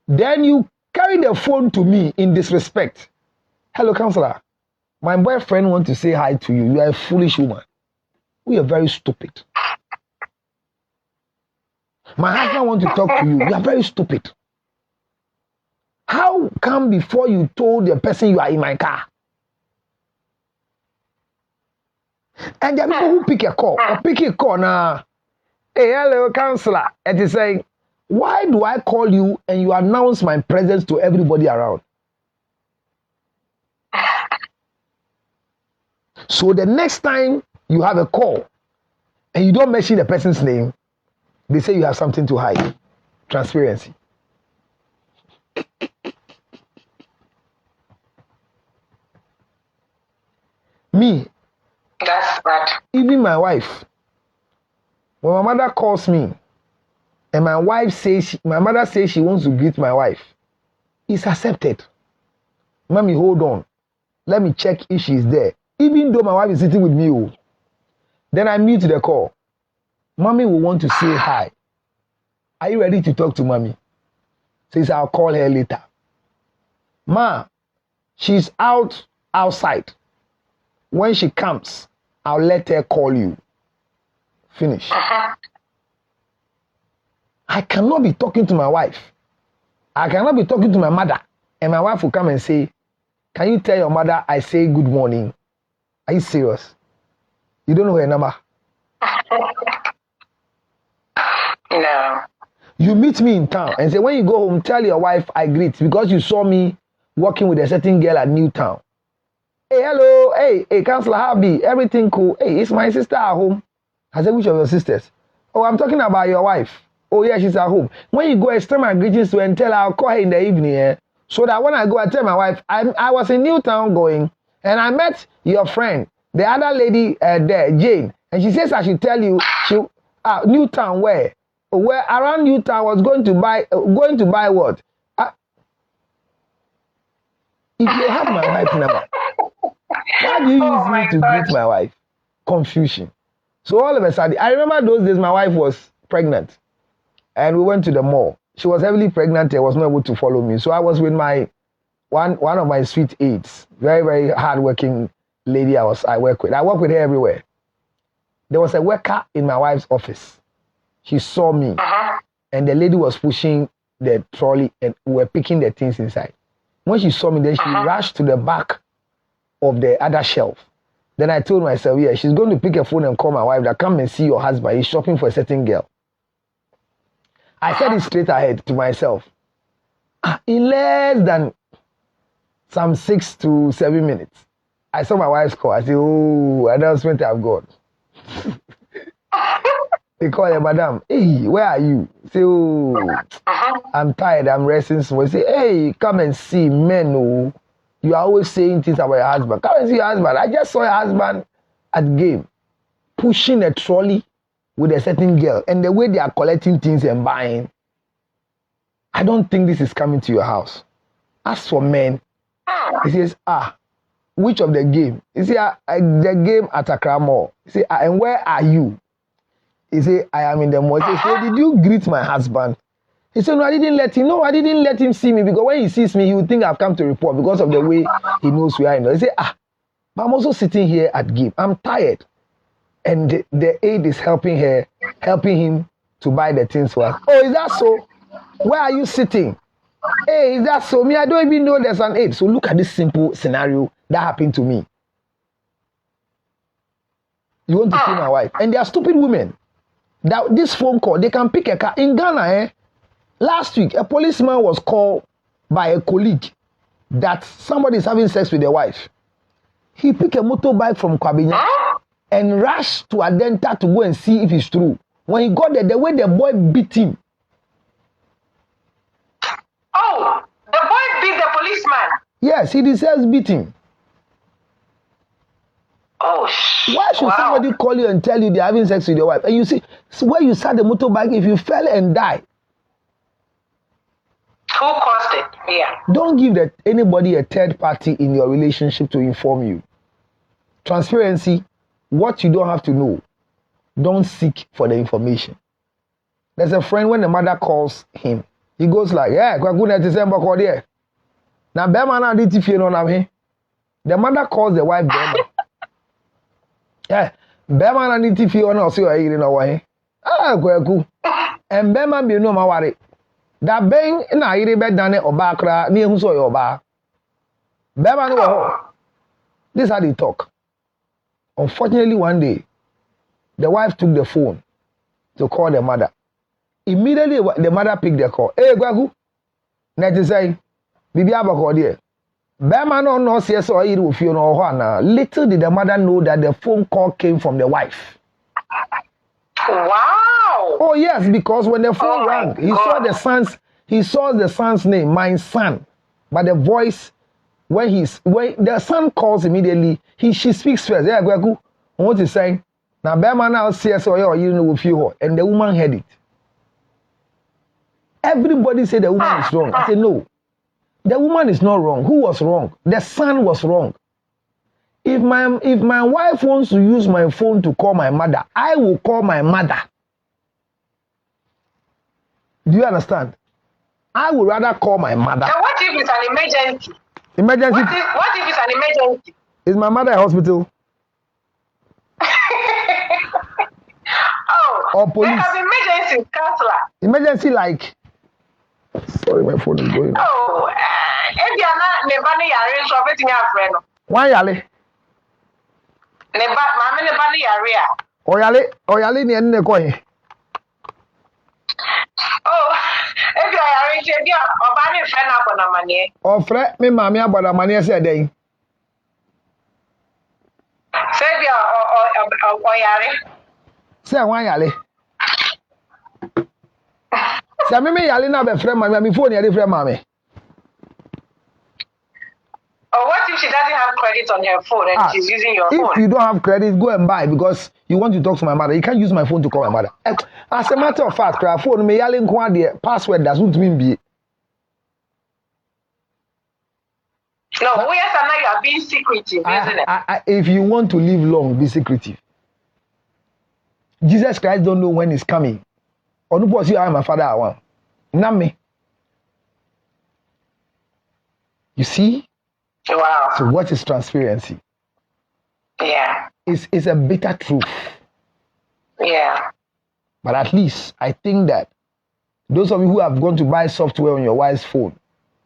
then you carry the phone to me in disrespect. Hello, counselor. My boyfriend wants to say hi to you. You are a foolish woman. We are very stupid. My husband wants to talk to you. You are very stupid. How come before you told the person you are in my car? And there are people who pick a call now. Hey, hello, counselor. And they say, why do I call you and you announce my presence to everybody around? So the next time you have a call and you don't mention the person's name, they say you have something to hide. Transparency. Me. That's bad. Even my wife. When my mother calls me and my mother says she wants to greet my wife, it's accepted. Mommy, hold on. Let me check if she's there. Even though my wife is sitting with me, then I mute the call. Mommy will want to say hi. Are you ready to talk to mommy? Says I'll call her later. Ma, she's outside. When she comes, I'll let her call you. Finish. I cannot be talking to my wife. I cannot be talking to my mother. And my wife will come and say, can you tell your mother I say good morning? Are you serious? You don't know her number? No. You meet me in town and say, when you go home, tell your wife I greet because you saw me working with a certain girl at Newtown. Hey, hello. Hey, Counselor Harvey. Everything cool. Hey, it's my sister at home. I said, which of your sisters? Oh, I'm talking about your wife. Oh, yeah, she's at home. When you go extend my greetings to her and tell her I'll call her in the evening, so that when I go, I tell my wife, I was in Newtown going, and I met your friend, the other lady there, Jane, and she says I should tell you, Newtown where around Newtown was going to buy what? If you have my wife's number, why do you use me to greet my wife? Confusion. So all of a sudden, I remember those days my wife was pregnant and we went to the mall. She was heavily pregnant and was not able to follow me. So I was with my one of my sweet aides, very, very hardworking lady I work with. I work with her everywhere. There was a worker in my wife's office. She saw me and the lady was pushing the trolley and we were picking the things inside. When she saw me, then she rushed to the back of the other shelf. Then I told myself, yeah, she's going to pick a phone and call my wife that come and see your husband. He's shopping for a certain girl. I said it straight ahead to myself. In less than some 6 to 7 minutes, I saw my wife's call. I said, oh, announcement I've got. They call her, madam, hey, where are you? Say, oh, I'm tired, I'm resting. So I say, hey, come and see men, oh. You are always saying things about your husband. Come and see your husband. I just saw your husband at game, pushing a trolley with a certain girl. And the way they are collecting things and buying, I don't think this is coming to your house. As for men, he says, which of the game? He said, the game at Accra Mall. He said, and where are you? He said, I am in the mall. He said, did you greet my husband? He said, no, I didn't let him see me because when he sees me, he would think I've come to report because of the way he knows we are in. He said, but I'm also sitting here at game. I'm tired. And the aide is helping him to buy the things for us. Oh, is that so? Where are you sitting? Hey, is that so? Me, I don't even know there's an aide. So look at this simple scenario that happened to me. You want to see my wife. And they are stupid women. That this phone call, they can pick a car. In Ghana, last week, a policeman was called by a colleague that somebody is having sex with their wife. He picked a motorbike from Kwabinya and rushed to Adenta to go and see if it's true. When he got there, the way the boy beat him. Oh, the boy beat the policeman? Yes, he deserves beating. Oh, why should somebody call you and tell you they're having sex with your wife? And you see, so where you sat the motorbike, if you fell and die, who caused it? Yeah. Don't give anybody a third party in your relationship to inform you. Transparency, what you don't have to know, don't seek for the information. There's a friend when the mother calls him, he goes like, yeah, now the mother calls the wife Bema. Yeah, Bema na niti fi ona osi oyiri na wahe. Kwaku. And Bema bi no ma ware. Da ben na ayiri be dane oba kra na ehu so yo oba. Bema no ho. This is how they talk. Unfortunately, one day, the wife took the phone to call the mother. Immediately, the mother picked the call. Hey, Kwaku. Na ti say, bibi abako there. Bema no see so he will feel no ho. Little did the mother know that the phone call came from the wife. Wow. Oh yes, because when the phone rang, he saw the son's name, my son. But the voice, when the son calls immediately, she speaks first. Yeah, Gwagu, what is saying? Now Bema now see so you know will feel her, and the woman heard it. Everybody said the woman is wrong. I said no. The woman is not wrong. Who was wrong? The son was wrong. If my wife wants to use my phone to call my mother, I will call my mother. Do you understand? I would rather call my mother. Now what if it's an emergency? Emergency? What if it's an emergency? Is my mother at hospital? Oh, or police? They have emergency counselor. Emergency like... Sorry, my phone is going. Oh, if you are not nebani yare, so everything you friend. Why yale? Mama nebani yare. Oyale ni eni ne ko yin. Oh, if you are yare, you are obani friend abonamanie. O friend me mami abonamanie say den. Say you are yare. Say wan yale. Say me yale na be friend mami, phone yale friend mami. Or what if she doesn't have credit on her phone and she's using your phone? If you don't have credit, go and buy because you want to talk to my mother. You can't use my phone to call my mother. As a matter of fact, cry phone me yale nko the password doesn't mean be. No, yes, and now you are being secretive, isn't it? If you want to live long, be secretive. Jesus Christ don't know when he's coming. Or no possible I am my father I want. Not me. You see? Wow. So what is transparency? Yeah. It's a bitter truth. Yeah. But at least I think that those of you who have gone to buy software on your wife's phone,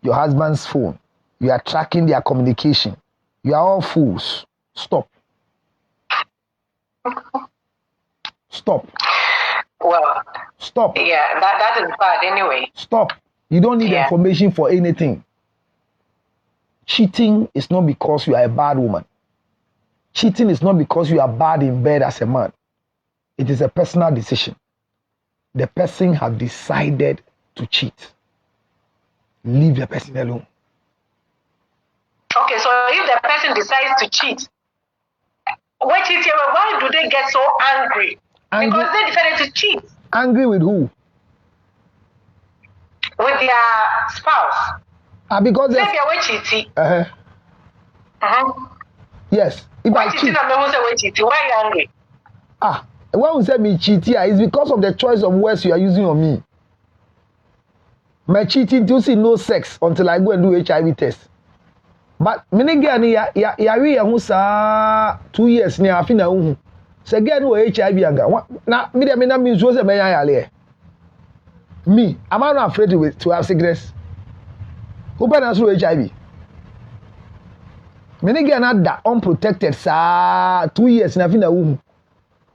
your husband's phone, you are tracking their communication. You are all fools. Stop. Stop. Well. Stop. Yeah, that is bad anyway. Stop. You don't need information for anything. Cheating is not because you are a bad woman. Cheating is not because you are bad in bed as a man. It is a personal decision. The person has decided to cheat. Leave the person alone. Okay, so if the person decides to cheat, why do they get so angry? Because they decided to cheat. Angry with who? With their spouse. Because they are cheating. Yes. If I cheat, why are you angry? When we say me cheat here, it's because of the choice of words you are using on me. My cheating to see no sex until I go and do HIV test. But many girl ni ya we hu sa 2 years ni afi na hu. Say girl no HIV anga. Na me dem na me so say me yan yale. Me, am I not afraid to have sickness? Who can through HIV? Many girl na da unprotected sa 2 years na afi na hu.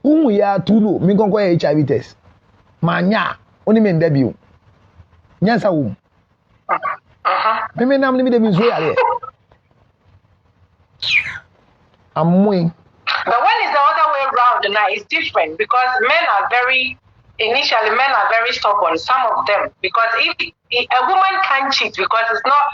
Who ya to know me gon go HIV test. Manya, oni me ndebio. Nyansa wu. Me nam me dem so yale. I'm winning. But when it's the other way around now, it's different because men are very stubborn, some of them. Because if a woman can't cheat because it's not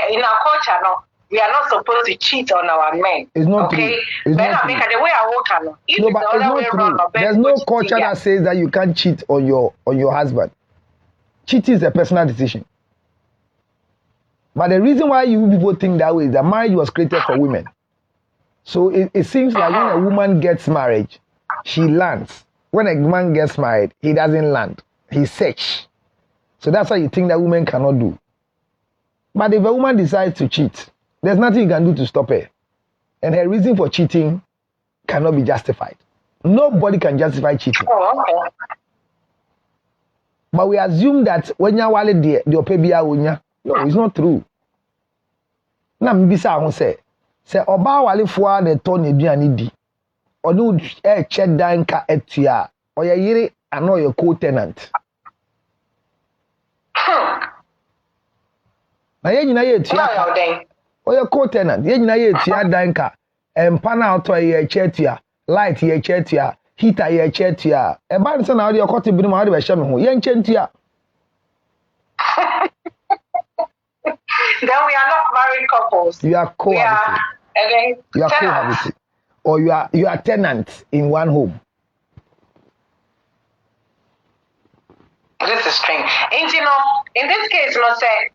in our culture, no, we are not supposed to cheat on our men. It's not okay? True. It's not true. The way I walk, no. If no, but it's not true. There's no culture that says that you can't cheat on your husband. Cheating is a personal decision. But the reason why you people think that way is that marriage was created for women. So it seems like when a woman gets married, she lands. When a man gets married, he doesn't land. He search. So that's why you think that women cannot do. But if a woman decides to cheat, there's nothing you can do to stop her. And her reason for cheating cannot be justified. Nobody can justify cheating. Oh, okay. But we assume that when you are the opebia unya. No, it's not true. Na mbisa ho say oba wale fo de to ne duane di. Onu che dan ka etua. Oya yire ano your co-tenant. Na ye nyina ye etua. Oya co-tenant. Ye nyina ye etua dan ka. Empa na auto ye etua. Light ye etua. Heater ye etua. E ba nse na odi okote bi no ma odi be hye me ho. Ye nche ntua. Then we are not married couples. You are cohabiting. You are cohabiting. Or you are tenants in one home. This is strange. And you know, in this case, no say,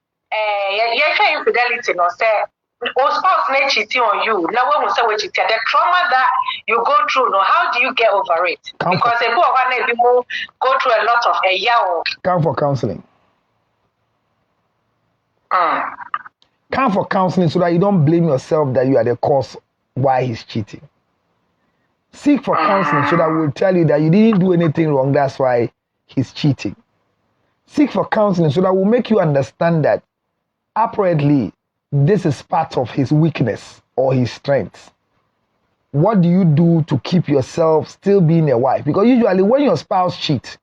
you're infidelity, no say, or spouse may cheating on you. Now when we say we cheating, the trauma that you go through, no, how do you get over it? Because people go through a lot of a year. Come for counseling. Come for counseling so that you don't blame yourself that you are the cause why he's cheating. Seek for counseling so that we'll tell you that you didn't do anything wrong, that's why he's cheating. Seek for counseling so that we'll make you understand that apparently this is part of his weakness or his strength. What do you do to keep yourself still being a wife? Because usually when your spouse cheats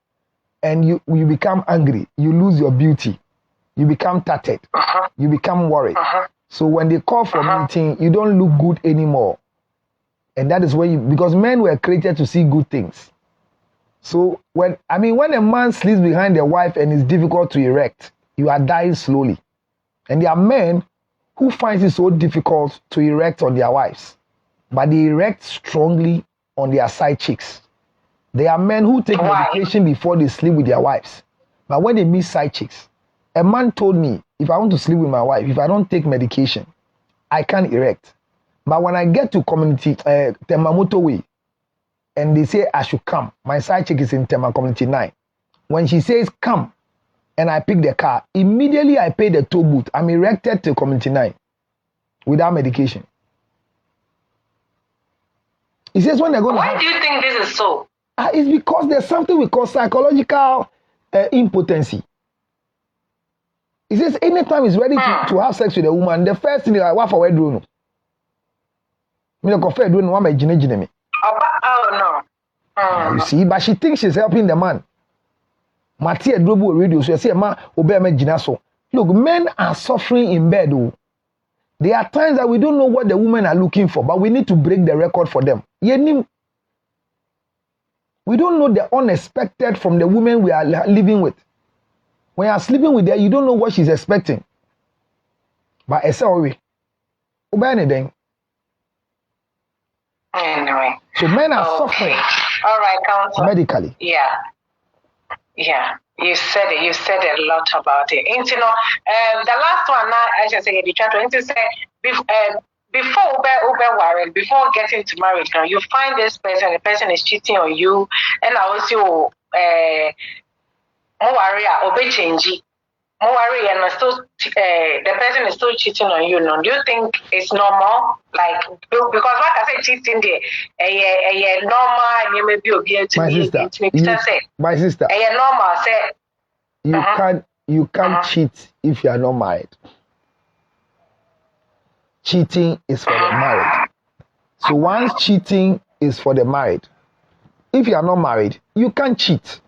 and you become angry, you lose your beauty. You become tattered. You become worried. So when they call for meeting, you don't look good anymore. And that is when because men were created to see good things. So when a man sleeps behind a wife and it's difficult to erect, you are dying slowly. And there are men who find it so difficult to erect on their wives, but they erect strongly on their side chicks. There are men who take medication before they sleep with their wives, but when they meet side chicks, a man told me, if I want to sleep with my wife, if I don't take medication, I can't erect. But when I get to community, Temamoto way, and they say I should come, my side chick is in Tema Community 9. When she says come, and I pick the car, immediately I pay the toll booth. I'm erected to Community 9 without medication. He says when they're going Why do you think this is so? It's because there's something we call psychological impotency. He says anytime he's ready to have sex with a woman, the first thing is like, what for we do? Me. Oh no. You see, but she thinks she's helping the man. Matia Drobo radio, so I say, ma, obey me jinaso. Look, men are suffering in bed. Oh. There are times that we don't know what the women are looking for, but we need to break the record for them. We don't know the unexpected from the women we are living with. When you are sleeping with her, you don't know what she's expecting. But I say, obey anything. Anyway. So men are suffering. All right, counsel. Medically. Yeah. You said it. You said a lot about it. And you know, the last one now, I should say, the chat. To say before Uber worried, before getting to marriage, now you find this person, the person is cheating on you, and also change. And still, the person is still cheating on you. No, do you think it's normal? Like because like I said, cheating there, normal, and you may be obedient to my sister, normal. Say you can't cheat if you are not married. Cheating is for the married. So once cheating is for the married, if you are not married, you can't cheat.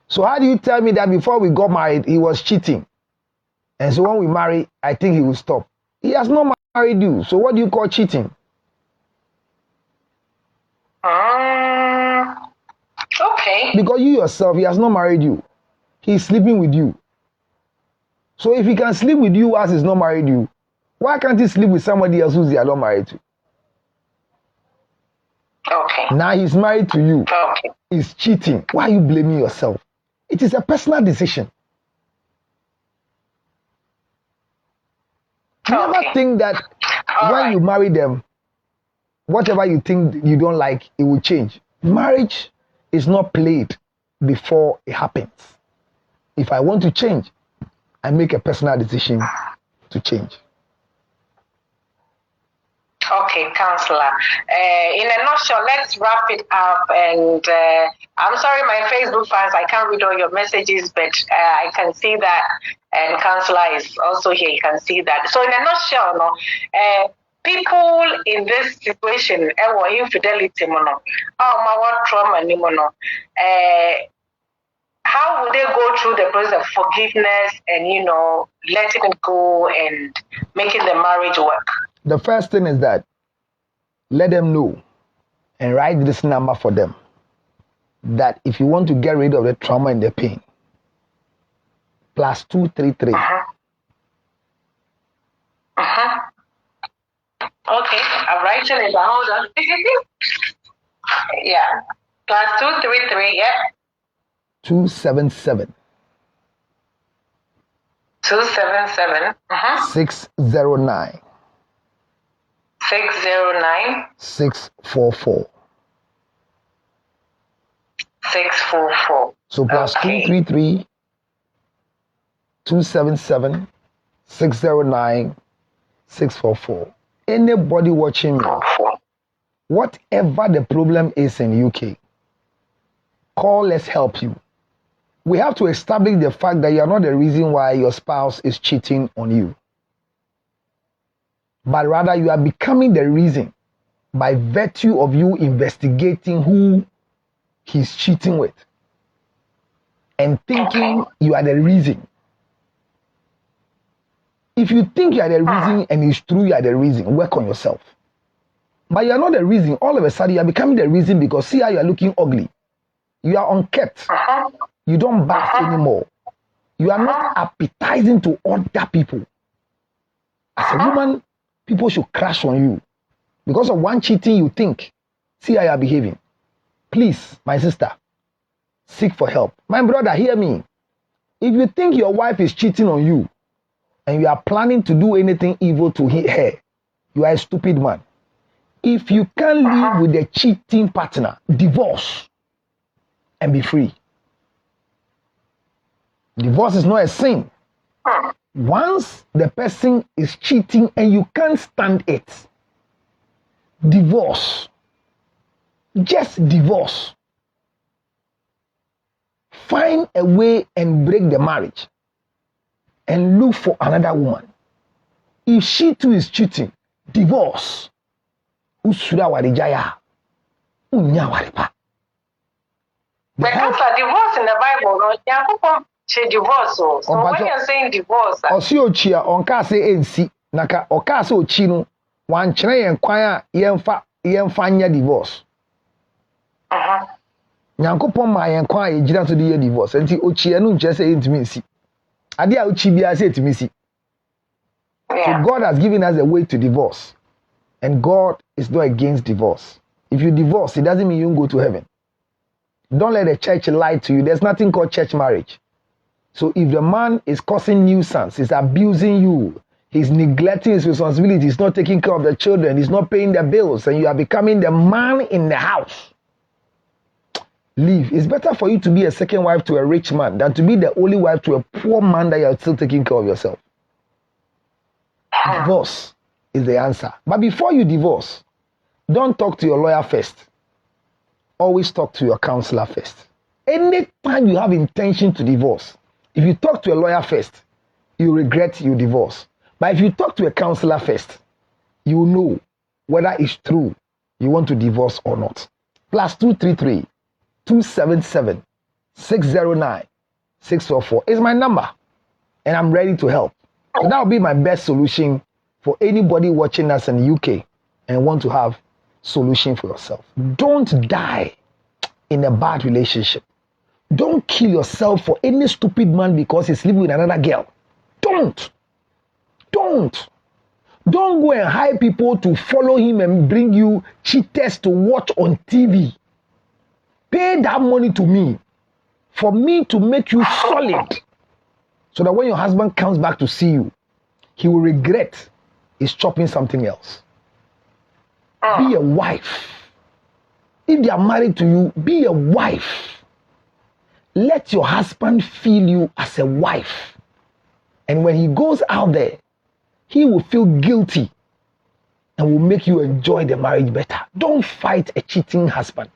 So how do you tell me that before we got married, he was cheating? And so when we marry, I think he will stop. He has not married you. So what do you call cheating? Okay. Because you yourself, he has not married you. He's sleeping with you. So if he can sleep with you as he's not married you, why can't he sleep with somebody else who's not married to? Okay. Now he's married to you. Okay. He's cheating. Why are you blaming yourself? It is a personal decision. Never think that when you marry them, whatever you think you don't like, it will change. Marriage is not played before it happens. If I want to change, I make a personal decision to change. Okay, counselor. In a nutshell, let's wrap it up. And I'm sorry, my Facebook fans, I can't read all your messages, but I can see that. And counselor is also here. You can see that. So in a nutshell, people in this situation, infidelity, trauma, how would they go through the process of forgiveness and, letting it go and making the marriage work? The first thing is that let them know and write this number for them that if you want to get rid of the trauma and the pain, +233. Okay, I'm writing it down. Hold on. Yeah, +233. Yeah. 277. 277. 609. 609. 644. 644. So +233 277 609 644. Anybody watching me, whatever the problem is in UK, call, let's help you. We have to establish the fact that you are not the reason why your spouse is cheating on you, but rather you are becoming the reason by virtue of you investigating who he's cheating with and thinking you are the reason. If you think you are the reason and it's true you are the reason, work on yourself. But you are not the reason. All of a sudden you are becoming the reason because see how you are looking ugly. You are unkept. You don't bath anymore. You are not appetizing to other people. As a woman, people should crash on you. Because of one cheating, you think. See how you are behaving. Please, my sister, seek for help. My brother, hear me. If you think your wife is cheating on you, and you are planning to do anything evil to her, you are a stupid man. If you can't live with a cheating partner, divorce and be free. Divorce is not a sin. Once the person is cheating and you can't stand it, divorce. Just divorce. Find a way and break the marriage and look for another woman. If she too is cheating, divorce. Usura warijaya. Unya waripa. Because divorce in the Bible, no, she divorce. So when you're saying divorce, Osio chia onka say ensi naka oka say ochi no wan kyerɛ yɛn kwan a yɛmfa nya divorce. Nyankopɔn ma yɛn kwan a yɛgyina so de yɛ divorce. Nti ochi no nkyerɛ sɛ yɛntumi nsi. Ade a ochi bia sɛ yɛntumi nsi. So God has given us a way to divorce. And God is not against divorce. If you divorce, it doesn't mean you go to heaven. Don't let the church lie to you. There's nothing called church marriage. So if the man is causing nuisance, he's abusing you, he's neglecting his responsibilities, he's not taking care of the children, he's not paying the bills, and you are becoming the man in the house, leave. It's better for you to be a second wife to a rich man than to be the only wife to a poor man that you're still taking care of yourself. Divorce is the answer. But before you divorce, don't talk to your lawyer first. Always talk to your counselor first. Anytime you have intention to divorce, if you talk to a lawyer first, you regret your divorce. But if you talk to a counselor first, you know whether it's true you want to divorce or not. +233 277 609 644 is my number, and I'm ready to help. So that will be my best solution for anybody watching us in the UK and want to have solution for yourself. Don't die in a bad relationship. Don't kill yourself for any stupid man because he's living with another girl. Don't go and hire people to follow him and bring you cheaters to watch on TV. Pay that money to me for me to make you solid, so that when your husband comes back to see you, he will regret he's chopping something else. Be a wife. If they are married to you, be a wife. Let your husband feel you as a wife. And when he goes out there, he will feel guilty and will make you enjoy the marriage better. Don't fight a cheating husband.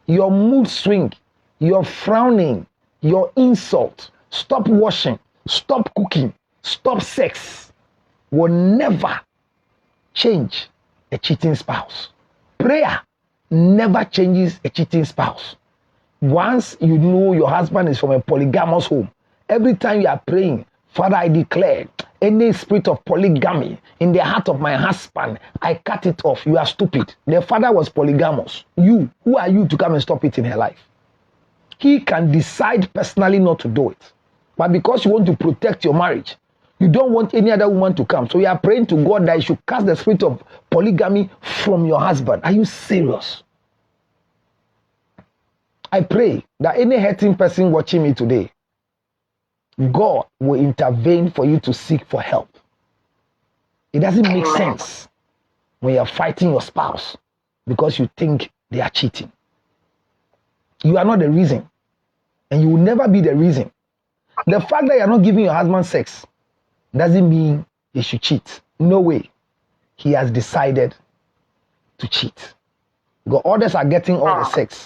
Your mood swing, your frowning, your insult, stop washing, stop cooking, stop sex will never change a cheating spouse. Prayer never changes a cheating spouse. Once you know your husband is from a polygamous home, every time you are praying, Father, I declare any spirit of polygamy in the heart of my husband, I cut it off. You are stupid. The father was polygamous. You, who are you to come and stop it in her life? He can decide personally not to do it. But because you want to protect your marriage, you don't want any other woman to come. So you are praying to God that you should cast the spirit of polygamy from your husband. Are you serious? I pray that any hurting person watching me today, God will intervene for you to seek for help. It doesn't make sense when you're fighting your spouse because you think they are cheating. You are not the reason, and you will never be the reason. The fact that you're not giving your husband sex doesn't mean he should cheat. No way. He has decided to cheat. Because others are getting all the sex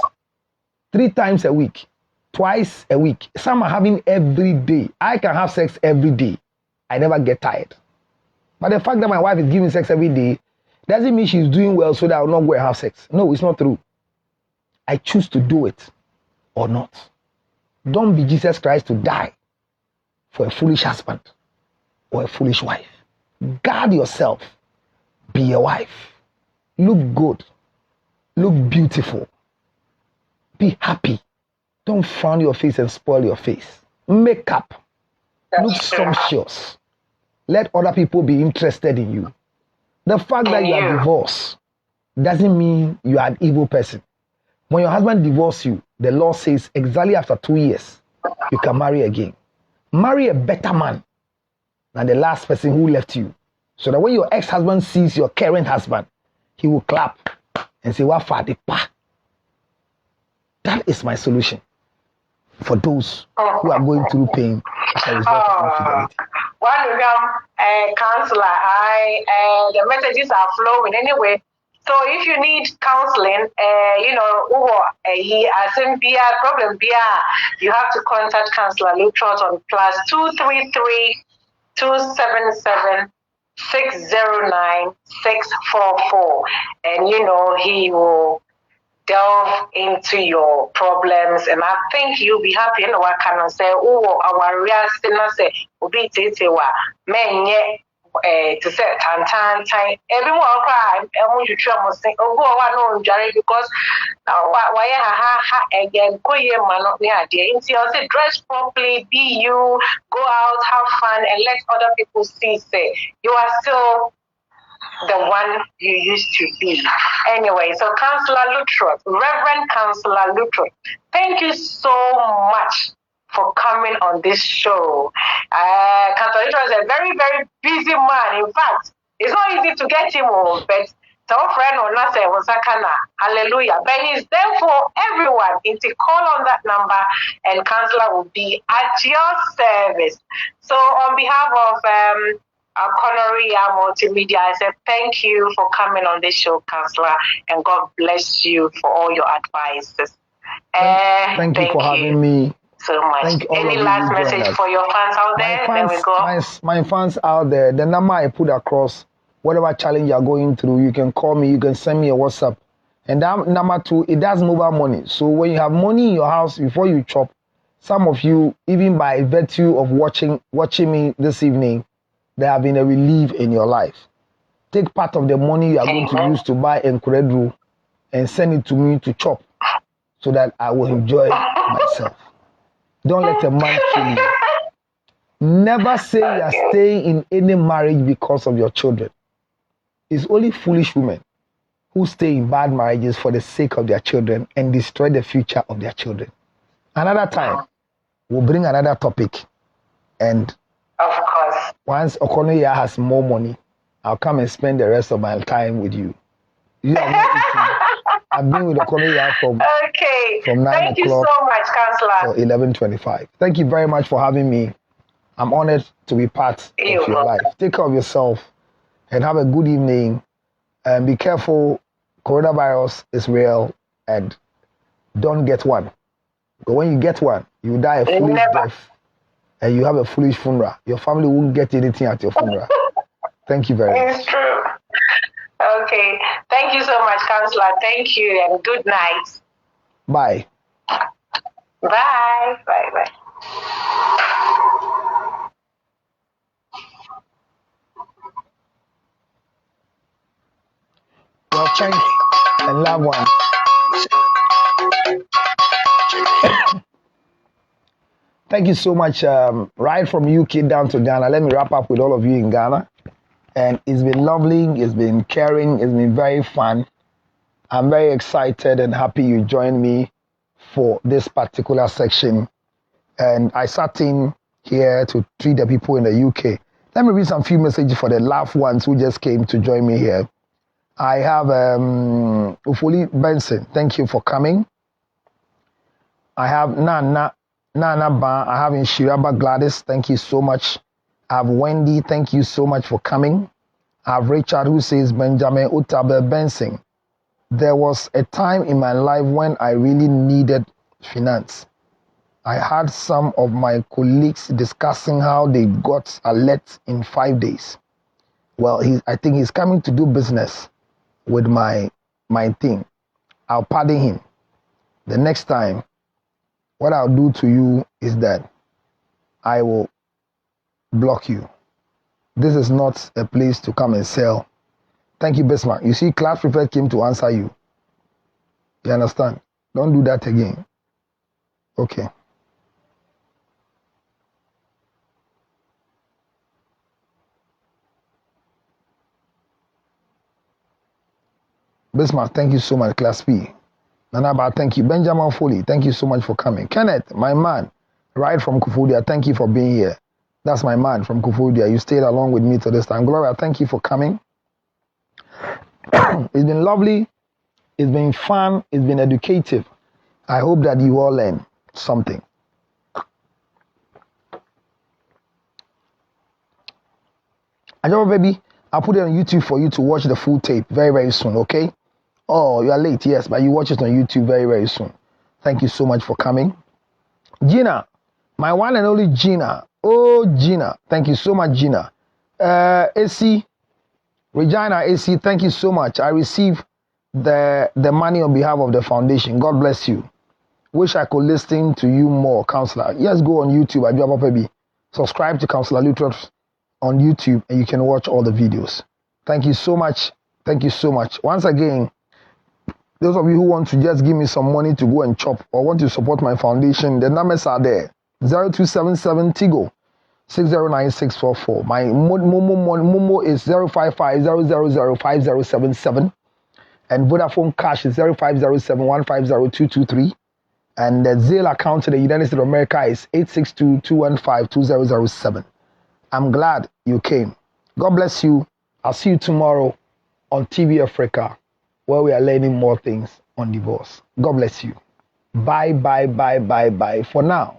3 times a week, twice a week. Some are having every day. I can have sex every day. I never get tired. But the fact that my wife is giving sex every day doesn't mean she's doing well so that I will not go and have sex. No, it's not true. I choose to do it or not. Don't be Jesus Christ to die for a foolish husband or a foolish wife. Guard yourself. Be a wife. Look good. Look beautiful. Be happy. Don't frown your face and spoil your face. Makeup. Look sumptuous. Let other people be interested in you. The fact that you are divorced doesn't mean you are an evil person. When your husband divorces you, the law says exactly after 2 years, you can marry again. Marry a better man. and the last person who left you. So that when your ex-husband sees your current husband, he will clap and say, "What for the pa?" That is my solution for those who are going through pain as a result of infidelity. One counselor, the messages are flowing anyway. So if you need counseling, he has a problem, you have to contact Counselor Lutrot on +233 277 609 644, and he will delve into your problems, and I think you'll be happy. What can I say? Our real sinner say, "Obi tete wa menye to say tan. Everyone cry. You try to say, no jare because why ha again? Koye mano ni idea. Until say dress properly, be you, go out, have fun, and let other people see. Say you are still the one you used to be." Anyway, so Counselor Lutrot, Reverend Counselor Lutrot, thank you so much for coming on this show. Counselor Lutrot is a very, very busy man. In fact, it's not easy to get him home, but our friend Onase Wasakana, hallelujah. But he's there for everyone. If you call on that number, and Counselor will be at your service. So on behalf of Connery Multimedia, I said thank you for coming on this show, Counselor, and God bless you for all your advices. Thank you for having me so much. Any last message for your fans out there? There we go. My fans out there, the number I put across, whatever challenge you're going through, you can call me, you can send me a WhatsApp. And that number 2, it does mobile money. So when you have money in your house before you chop, some of you, even by virtue of watching me this evening, there have been a relief in your life. Take part of the money you are going to use to buy Nkredru and send it to me to chop so that I will enjoy myself. Don't let a man kill you. Never say you are staying in any marriage because of your children. It's only foolish women who stay in bad marriages for the sake of their children and destroy the future of their children. Another time, we'll bring another topic, and of course, once Okonoya has more money, I'll come and spend the rest of my time with you. You have not eaten. I've been with Okonoya from 9 Thank you so much, Counselor. For 11:25. Thank you very much for having me. I'm honored to be part of your life. Take care of yourself and have a good evening. And be careful. Coronavirus is real, and don't get one. But when you get one, you die a foolish death. And you have a foolish funeral. Your family won't get anything at your funeral. Thank you very much. It's true. Okay. Thank you so much, Counselor. Thank you, and good night. Bye. Bye. Bye. Your friends and loved ones. Thank you so much. Right from UK down to Ghana. Let me wrap up with all of you in Ghana. And it's been lovely. It's been caring. It's been very fun. I'm very excited and happy you joined me for this particular section. And I sat in here to treat the people in the UK. Let me read some few messages for the loved ones who just came to join me here. I have Ufuli Benson. Thank you for coming. I have Nana Ba. I have Inshiraba Gladys. Thank you so much. I have Wendy. Thank you so much for coming. I have Richard who says Benjamin Utabe Benson. There was a time in my life when I really needed finance. I had some of my colleagues discussing how they got alert in 5 days. Well, I think he's coming to do business with my thing. I'll pardon him. The next time, what I'll do to you is that I will block you. This is not a place to come and sell. Thank you, Bismarck. You see, class prefect came to answer you. You understand? Don't do that again. Okay. Bismarck, thank you so much, Class P. Nanaba, thank you. Benjamin Foley, thank you so much for coming. Kenneth, my man, right from Kufudia, thank you for being here. That's my man from Kufudia. You stayed along with me to this time. Gloria, thank you for coming. It's been lovely. It's been fun. It's been educative. I hope that you all learn something. Ajabo baby, I'll put it on YouTube for you to watch the full tape very, very soon, okay? Oh, you are late, yes, but you watch it on YouTube very, very soon. Thank you so much for coming. Gina, my one and only Gina. Oh, Gina. Thank you so much, Gina. AC, Regina AC, thank you so much. I received the money on behalf of the foundation. God bless you. Wish I could listen to you more, Counselor. Yes, go on YouTube. Ajabo baby. Subscribe to Counselor Lutros on YouTube and you can watch all the videos. Thank you so much. Thank you so much. Once again, those of you who want to just give me some money to go and chop or want to support my foundation, the numbers are there. 0277 Tigo 609644. My Momo is 055005077 and Vodafone Cash is 0507150223. And the Zelle account in the United States of America is 862-215-2007. I'm glad you came. God bless you. I'll see you tomorrow on TV Africa, where we are learning more things on divorce. God bless you. Bye, bye, bye, bye, bye for now.